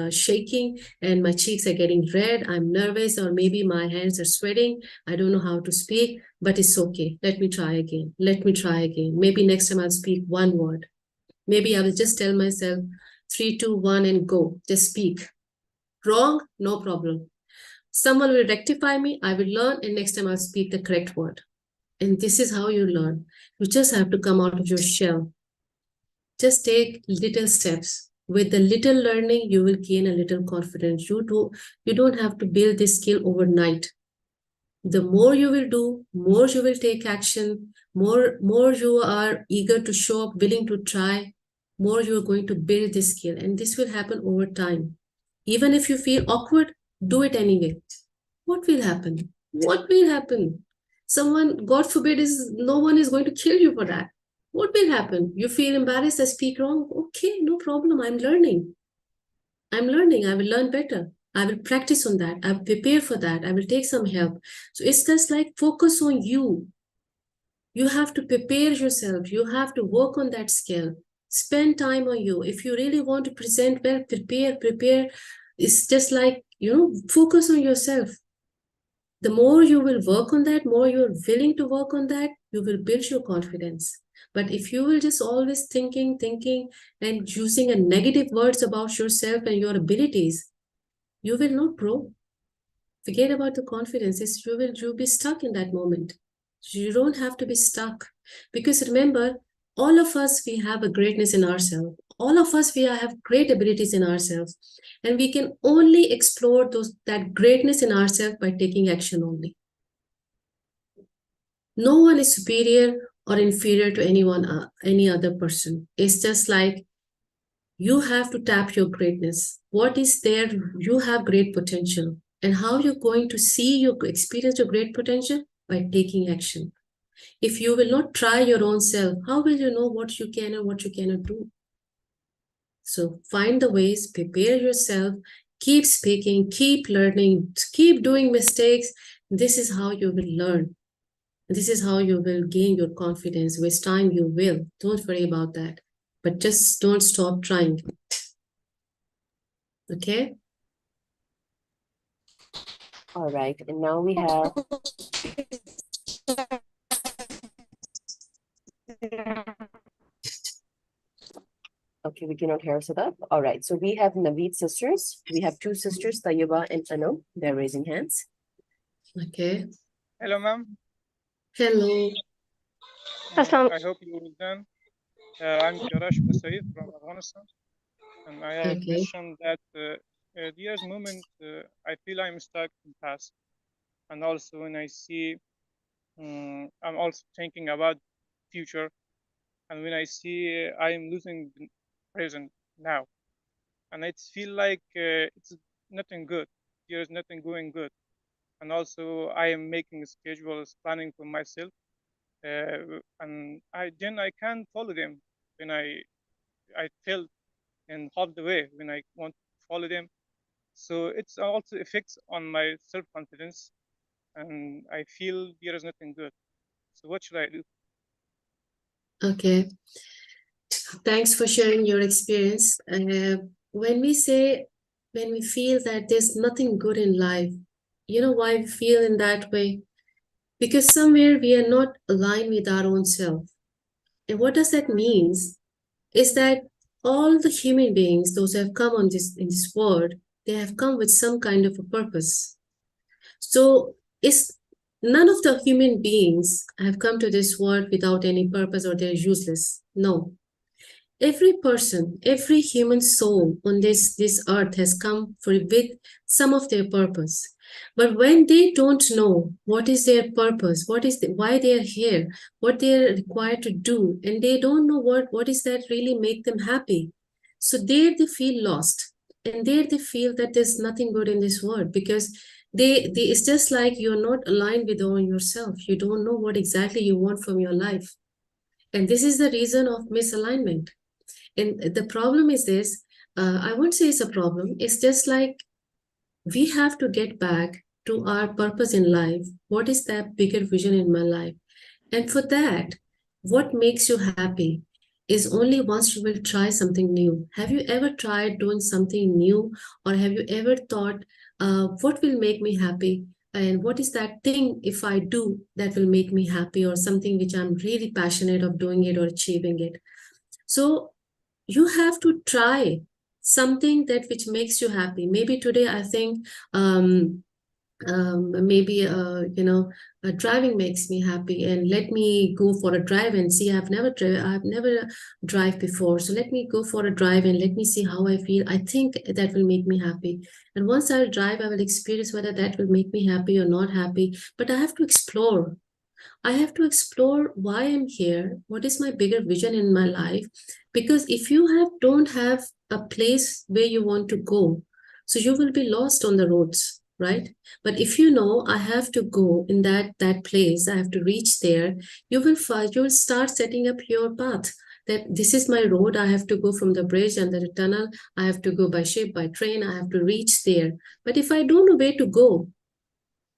shaking and my cheeks are getting red. I'm nervous, or maybe my hands are sweating. I don't know how to speak, but it's okay. Let me try again. Let me try again. Maybe next time I'll speak one word. Maybe I will just tell myself, 3, 2, 1, and go. Just speak. Wrong, no problem. Someone will rectify me, I will learn, and next time I'll speak the correct word. And this is how you learn. You just have to come out of your shell. Just take little steps. With the little learning, you will gain a little confidence. You don't have to build this skill overnight. The more you will do, more you will take action, more you are eager to show up, willing to try, more you are going to build this skill. And this will happen over time. Even if you feel awkward, do it anyway. What will happen? What will happen? Someone, God forbid, no one is going to kill you for that. What will happen? You feel embarrassed, I speak wrong. Okay, no problem. I'm learning. I will learn better. I will practice on that. I will prepare for that. I will take some help. So it's just like focus on you. You have to prepare yourself. You have to work on that skill. Spend time on you. If you really want to present well, prepare. It's just like, focus on yourself. The more you will work on that, more you're willing to work on that, you will build your confidence. But if you will just always thinking, and using a negative words about yourself and your abilities, you will not grow. Forget about the confidence. You'll be stuck in that moment. You don't have to be stuck. Because remember, all of us, we have a greatness in ourselves. All of us, we have great abilities in ourselves. And we can only explore that greatness in ourselves by taking action only. No one is superior or inferior to any other person. It's just like you have to tap your greatness. What is there? You have great potential. And how you're going to experience your great potential? By taking action. If you will not try your own self, how will you know what you can and what you cannot do? So find the ways, prepare yourself, keep speaking, keep learning, keep doing mistakes. This is how you will learn. This is how you will gain your confidence. With time, you will. Don't worry about that. But just don't stop trying. Okay? All right. And now we have okay, we cannot hear Sadaf. All right. So we have Naveed sisters. We have two sisters, Tayyiba and Anam. They're raising hands. Okay. Hello, ma'am. Hello. I hope you will done. I'm Jarash Musaid from Afghanistan, and I have mentioned that there's moment I feel I'm stuck in the past, and also when I see, I'm also thinking about future, and when I see I'm losing the present now, and it feel like it's nothing good. There's nothing going good, and also I am making schedules, planning for myself. And I can't follow them when I felt in half the way when I want to follow them. So it's also affects on my self-confidence, and I feel there is nothing good. So what should I do? Okay. Thanks for sharing your experience. When we feel that there's nothing good in life, you know why we feel in that way? Because somewhere we are not aligned with our own self. And what does that mean? Is that all the human beings, those who have come in this world, they have come with some kind of a purpose. So none of the human beings have come to this world without any purpose or they're useless. No. Every person, every human soul on this earth has come with some of their purpose. But when they don't know what is their purpose, why they are here, what they are required to do, and they don't know what is that really make them happy. So there they feel lost, and there they feel that there's nothing good in this world because it's just like you're not aligned with yourself. You don't know what exactly you want from your life. And this is the reason of misalignment. And the problem is this, I won't say it's a problem. It's just like we have to get back to our purpose in life. What is that bigger vision in my life? And for that, what makes you happy is only once you will try something new. Have you ever tried doing something new? Or have you ever thought, what will make me happy? And what is that thing if I do that will make me happy, or something which I'm really passionate of doing it or achieving it? So you have to try something that which makes you happy. Maybe today I think maybe driving makes me happy, and let me go for a drive and see. I've never drive before, so let me go for a drive and let me see how I feel. I think that will make me happy, and once I drive, I will experience whether that will make me happy or not happy. But I have to explore. I have to explore why I'm here. What is my bigger vision in my life? Because if you don't have a place where you want to go, so you will be lost on the roads, right? But if you know I have to go in that place, I have to reach there, you will start setting up your path. That this is my road. I have to go from the bridge under the tunnel. I have to go by ship, by train. I have to reach there. But if I don't know where to go,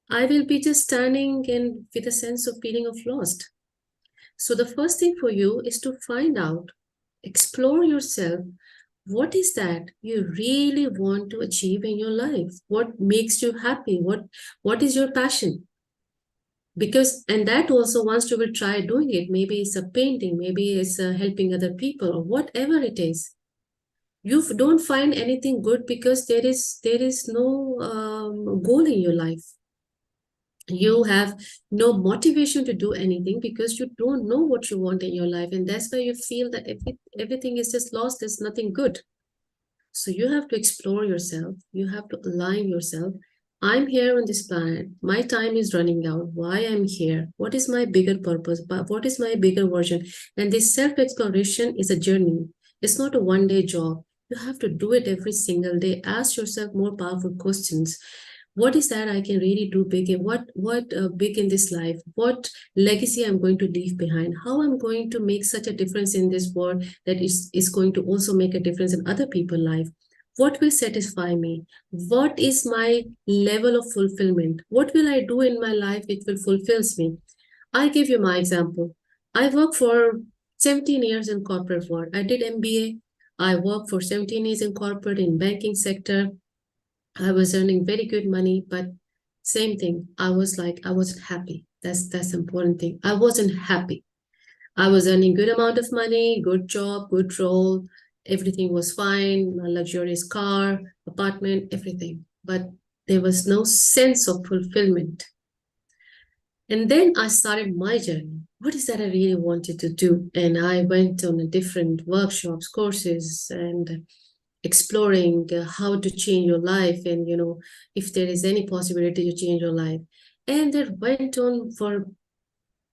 I will be just standing in with a sense of feeling of lost. So the first thing for you is to find out, explore yourself. What is that you really want to achieve in your life? What makes you happy? What is your passion? And that also, once you will try doing it, maybe it's a painting, maybe it's helping other people, or whatever it is. You don't find anything good because there is no goal in your life. You have no motivation to do anything because you don't know what you want in your life, and that's why you feel that everything is just lost. There's nothing good. So you have to explore yourself. You have to align yourself. I'm here on this planet. My time is running out. Why I'm here? What is my bigger purpose? But what is my bigger version? And this self-exploration is a journey. It's not a one-day job. You have to do it every single day. Ask yourself more powerful questions. What is that I can really do big in? What big in this life? What legacy I'm going to leave behind? How I'm going to make such a difference in this world that is going to also make a difference in other people's life? What will satisfy me? What is my level of fulfillment? What will I do in my life which will fulfills me? I'll give you my example. I worked for 17 years in corporate world. I did MBA. I worked for 17 years in corporate in banking sector. I was earning very good money, but same thing. I wasn't happy. That's the important thing. I wasn't happy. I was earning good amount of money, good job, good role. Everything was fine, a luxurious car, apartment, everything. But there was no sense of fulfillment. And then I started my journey. What is that I really wanted to do? And I went on a different workshops, courses, and exploring how to change your life, and if there is any possibility to change your life. And that went on for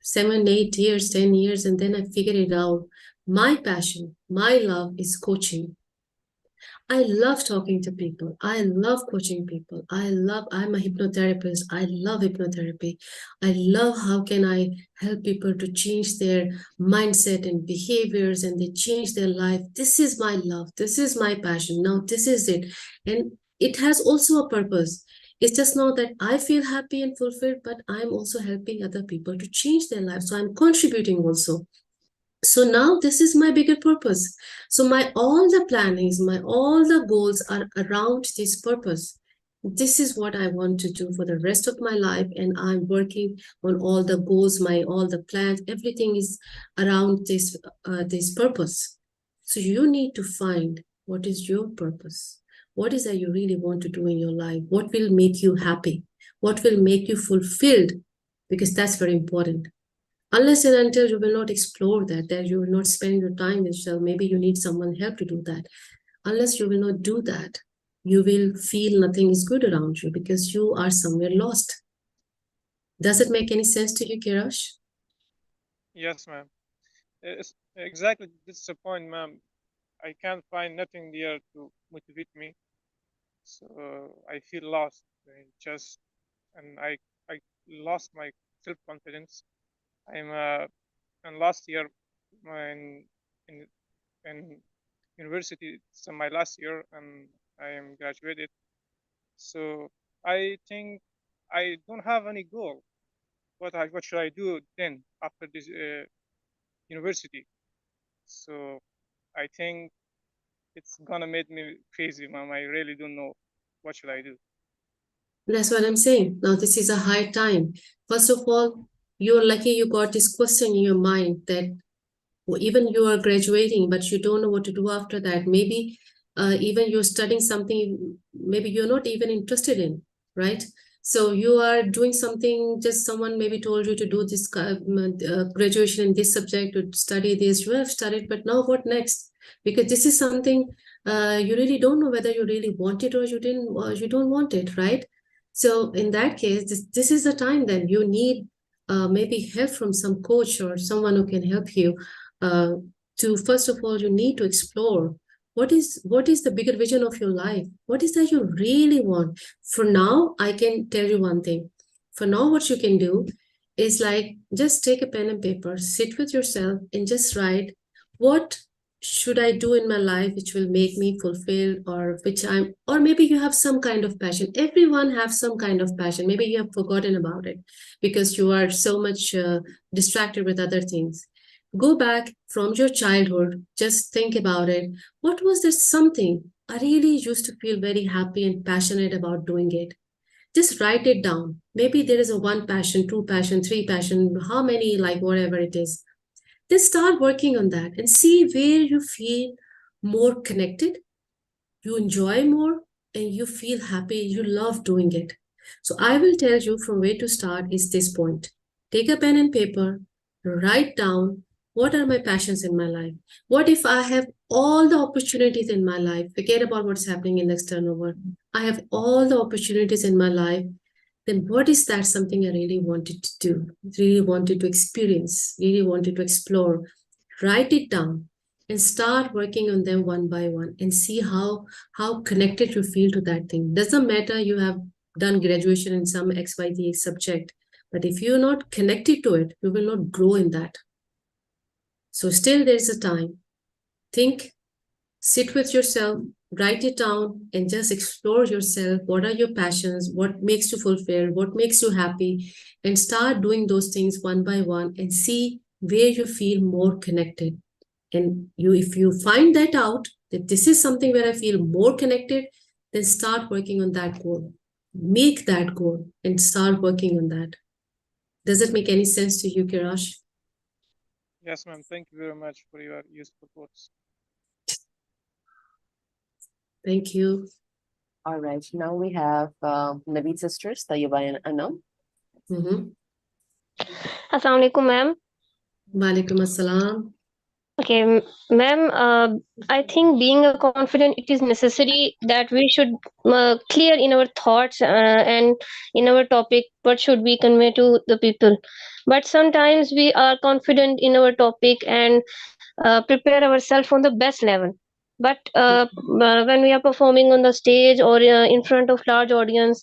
7, 8 years, 10 years, and then I figured it out. My passion, my love is coaching. I love talking to people. I love coaching people. I'm a hypnotherapist. I love hypnotherapy. I love how can I help people to change their mindset and behaviors, and they change their life. This is my love. This is my passion. Now this is it. And it has also a purpose. It's just not that I feel happy and fulfilled, but I'm also helping other people to change their lives. So I'm contributing also. So now this is my bigger purpose. So all the plannings, all the goals are around this purpose. This is what I want to do for the rest of my life, and I'm working on all the goals, all the plans, everything is around this purpose. So you need to find what is your purpose. What is that you really want to do in your life? What will make you happy? What will make you fulfilled? Because that's very important. Unless and until you will not explore that you will not spend your time with yourself, maybe you need someone help to do that. Unless you will not do that, you will feel nothing is good around you because you are somewhere lost. Does it make any sense to you, Kirash? Yes, ma'am. Exactly, this is the point, ma'am. I can't find nothing there to motivate me, so I feel lost. And I lost my self-confidence. And last year in university, it's my last year, and I am graduated. So I think I don't have any goal. What should I do then after this university? So I think it's gonna make me crazy, ma'am. I really don't know what should I do. That's what I'm saying. Now this is a high time. First of all, you're lucky you got this question in your mind that even you are graduating, but you don't know what to do after that. Maybe even you're studying something maybe you're not even interested in, right? So you are doing something, just someone maybe told you to do this graduation in this subject, to study this, you have studied, but now what next? Because this is something you really don't know whether you really want it or you didn't, or you don't want it, right? So in that case, this is the time then you need maybe help from some coach or someone who can help you to, first of all, you need to explore what is the bigger vision of your life? What is that you really want? For now, I can tell you one thing. For now, what you can do is like just take a pen and paper, sit with yourself and just write, what should I do in my life which will make me fulfilled, or which I'm, or maybe you have some kind of passion. Everyone have some kind of passion. Maybe you have forgotten about it because you are so much distracted with other things. Go back from your childhood, just think about it. What was this something I really used to feel very happy and passionate about doing it? Just write it down. Maybe there is a one passion, two passion, three passion, how many, like whatever it is. Just start working on that and see where you feel more connected, you enjoy more, and you feel happy, you love doing it. So I will tell you from where to start is this point. Take a pen and paper, write down what are my passions in my life. What if I have all the opportunities in my life? Forget about what's happening in the external world. I have all the opportunities in my life. Then what is that something I really wanted to do, really wanted to experience, really wanted to explore? Write it down and start working on them one by one and see how connected you feel to that thing. Doesn't matter you have done graduation in some XYZ subject, but if you're not connected to it, you will not grow in that. So still there's a time. Think, sit with yourself, write it down, and just explore yourself. What are your passions? What makes you fulfilled? What makes you happy? And start doing those things one by one and see where you feel more connected. And if you find that out, that this is something where I feel more connected, then start working on that goal. Make that goal and start working on that. Does it make any sense to you, Kirash? Yes, ma'am. Thank you very much for your useful words. Thank you. All right. Now we have Naveed sisters, Tayyiba and Anam. Assalamu alaikum, ma'am. Walaikum assalam. Okay, ma'am, I think being a confident, it is necessary that we should clear in our thoughts and in our topic what should we convey to the people. But sometimes we are confident in our topic and prepare ourselves on the best level. But when we are performing on the stage or in front of large audience,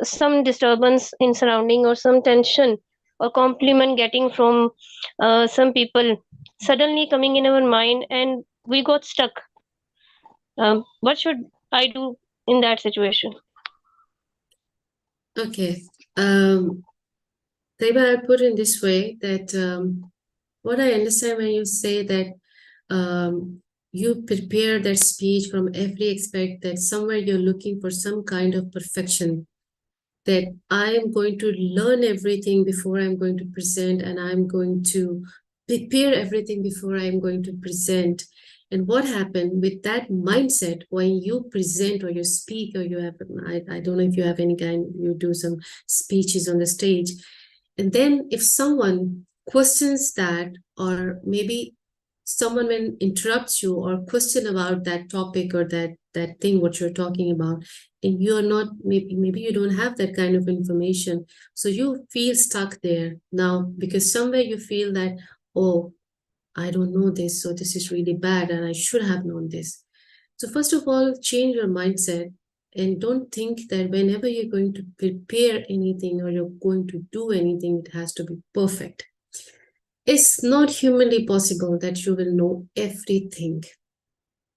some disturbance in surrounding or some tension or compliment getting from some people suddenly coming in our mind and we got stuck. What should I do in that situation? Okay. Maybe I'll put it in this way that what I understand when you say that you prepare that speech from every aspect, that somewhere you're looking for some kind of perfection, that I am going to learn everything before I'm going to present, and I'm going to prepare everything before I'm going to present. And what happened with that mindset when you present or you speak, or you have, I don't know if you have any kind, you do some speeches on the stage. And then if someone questions that, or maybe someone when interrupts you or question about that topic or that thing what you're talking about, and you're not, maybe you don't have that kind of information, so you feel stuck there now because somewhere you feel that, oh, I don't know this, so this is really bad and I should have known this. So first of all, change your mindset and don't think that whenever you're going to prepare anything or you're going to do anything, it has to be perfect. It's not humanly possible that you will know everything.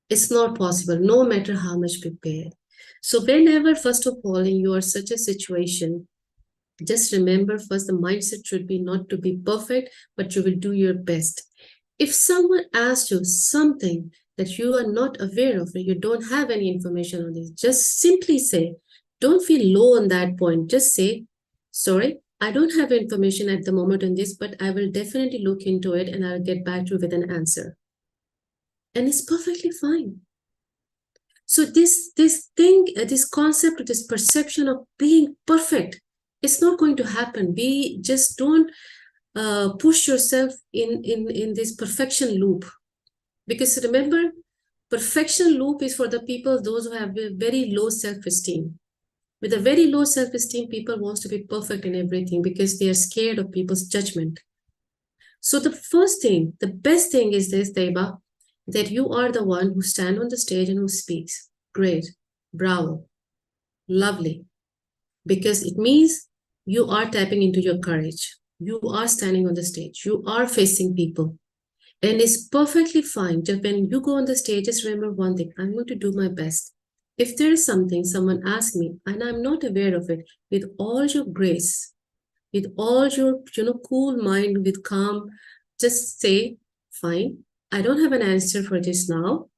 It's not possible, no matter how much prepared. So whenever, first of all, in you are such a situation, just remember first the mindset should be not to be perfect, but you will do your best. If someone asks you something that you are not aware of, or you don't have any information on this, just simply say, don't feel low on that point. Just say, sorry, I don't have information at the moment on this, but I will definitely look into it and I'll get back to you with an answer. And it's perfectly fine. So this concept, this perception of being perfect, it's not going to happen. We just don't push yourself in this perfection loop. Because remember, perfection loop is for the people, those who have a very low self-esteem. With a very low self-esteem, people wants to be perfect in everything because they are scared of people's judgment. So the first thing, the best thing is this, Taiba, that you are the one who stand on the stage and who speaks. Great, bravo, lovely. Because it means you are tapping into your courage. You are standing on the stage. You are facing people. And it's perfectly fine. Just when you go on the stage, just remember one thing. I'm going to do my best. If there is something someone asks me and I'm not aware of it, with all your grace, with all your cool mind, with calm, just say, fine, I don't have an answer for this now,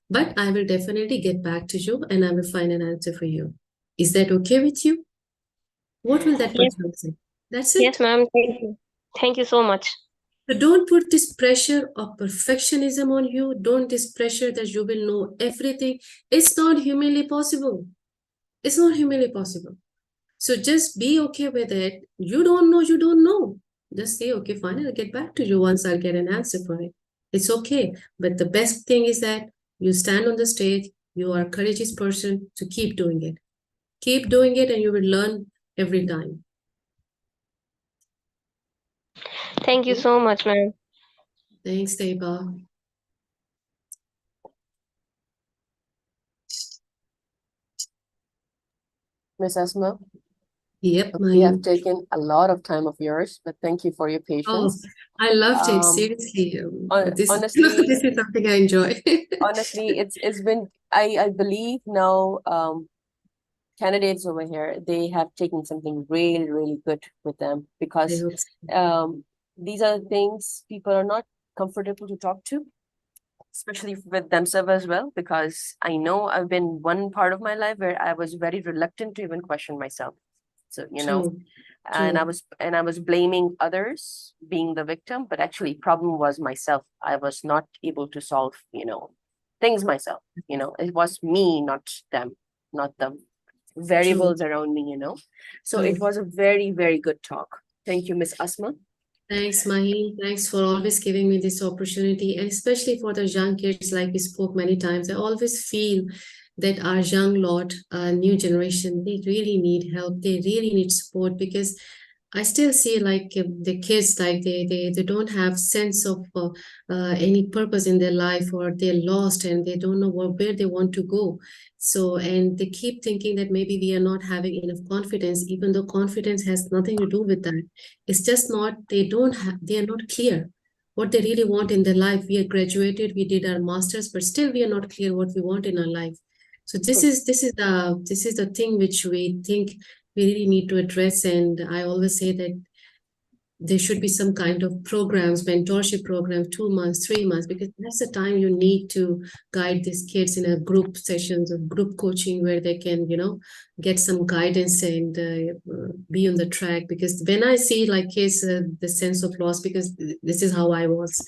but I will definitely get back to you and I will find an answer for you. Is that okay with you? What will that Yes. person say? That's it. Yes, ma'am. Thank you. Thank you so much. So don't put this pressure of perfectionism on you. Don't this pressure that you will know everything. It's not humanly possible. It's not humanly possible. So just be okay with it. You don't know, you don't know. Just say, okay, fine, I'll get back to you once I'll get an answer for it. It's okay. But the best thing is that you stand on the stage, you are a courageous person, so keep doing it. Keep doing it and you will learn every time. Thank you so much, ma'am. Thanks, Taiba. Miss Asma, Yep, we have mine. taken a lot of time of yours, but thank you for your Oh, patience. I loved it. Seriously, Honestly, this is something I enjoy. honestly, it's been I believe now candidates over here, they have taken something really, really good with them I because hope so. these are things people are not comfortable to talk to, especially with themselves as well, because I know I've been one part of my life where I was very reluctant to even question myself. So, True, and true. I was blaming others being the victim, but actually problem was myself. I was not able to solve, things myself. It was me, not them, not the True, variables around me. So it true. was a very, very good talk. Thank you, Miss Asma. Thanks, Mahi. Thanks for always giving me this opportunity, and especially for the young kids, like we spoke many times. I always feel that our young lot, new generation, they really need help. They really need support because I still see like the kids, like they don't have sense of any purpose in their life, or they're lost and they don't know where they want to go. So, and they keep thinking that maybe we are not having enough confidence, even though confidence has nothing to do with that. It's just not, they are not clear what they really want in their life. We are graduated, we did our masters, but still we are not clear what we want in our life. So this is the thing which we think we really need to address. And I always say that there should be some kind of programs, mentorship program, 2 months, 3 months, because that's the time you need to guide these kids in a group sessions or group coaching where they can, get some guidance and be on the track. Because when I see like kids, the sense of loss, because this is how I was.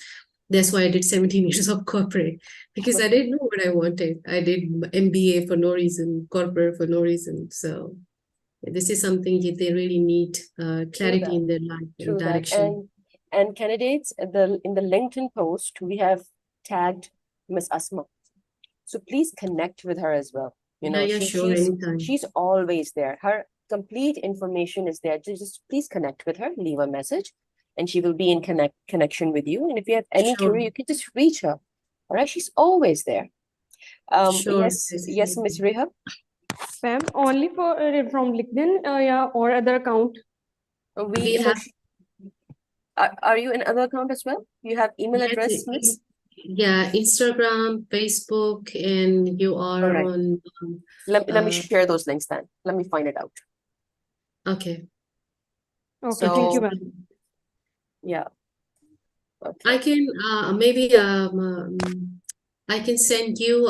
That's why I did 17 years of corporate, because I didn't know what I wanted. I did MBA for no reason, corporate for no reason. So this is something that they really need clarity in their life and True that. direction. And candidates in the LinkedIn post, we have tagged Miss Asma. So please connect with her as well. Yeah, sure, anytime. She's always there. Her complete information is there. Just please connect with her, leave a message, and she will be in connection with you. And if you have any Sure. query, you can just reach her. All right, she's always there. Sure. Yes, Miss Reha. Ma'am, only for from LinkedIn, yeah, or other account. We have. Are you in other account as well? You have email address, Miss? Yeah, Instagram, Facebook, and you are All right. on. Let me share those links then. Let me find it out. Okay. Okay, thank you, ma'am. Yeah. Okay. I can maybe I can send you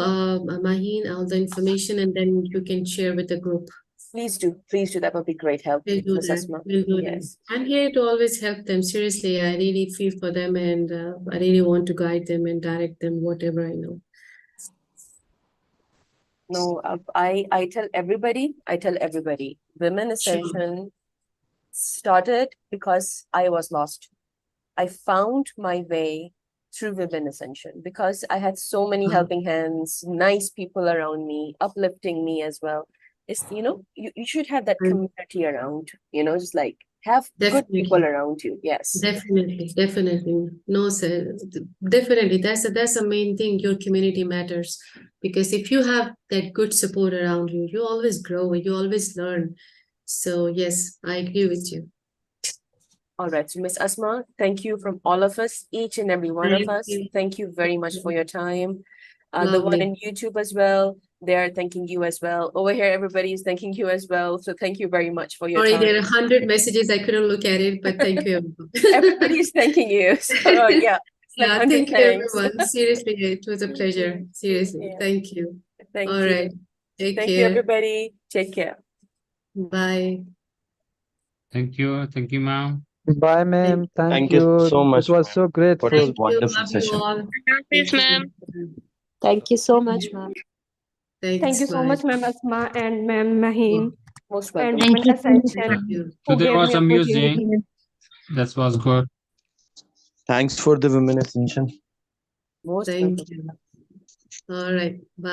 Maheen all the information, and then you can share with the group. Please do. That would be great help, We'll do Miss that. Asma. We'll do that. I'm here to always help them. Seriously, I really feel for them, and I really want to guide them and direct them, whatever I know. No, I tell everybody, Women Ascension started because I was lost. I found my way through Women Ascension because I had so many helping hands, nice people around me, uplifting me as well. It's, you should have that community around, just like have good people Definitely. around you. Yes. Definitely. No, sir. Definitely. That's the main thing. Your community matters. Because if you have that good support around you, you always grow, you always learn. So yes, I agree with you. All right. So Miss Asma, thank you from all of us, each and every one of Thank us. you. Thank you very much for your time. The one Lovely. in YouTube as well, they're thanking you as well. Over here, everybody is thanking you as well. So thank you very much for your Sorry, there are time. 100 messages. I couldn't look at it, but thank you, everyone. Everybody is thanking you. So yeah, it's like Yeah, 100 thank you, thanks. everyone. Seriously, it was a pleasure. Seriously, Yeah. thank you. Thank All you. right. Take Thank you, care. everybody. Take care. Bye. Thank you, ma'am. Bye, ma'am. Thank Thank you you. so It much, was ma'am, so for this grateful. Thank you. wonderful Love you session. all. Yes, ma'am. Thank you so much, ma'am. Thank Thanks. you so Bye. much, Ma'am Asma and Ma'am Maheen Most and welcome. Thank Women you so much, Ascension Thank ma'am. you. who Today gave was me opportunity. amusing. That was good. Thanks for the Women Ascension. Most Thank welcome. you. All right. Bye.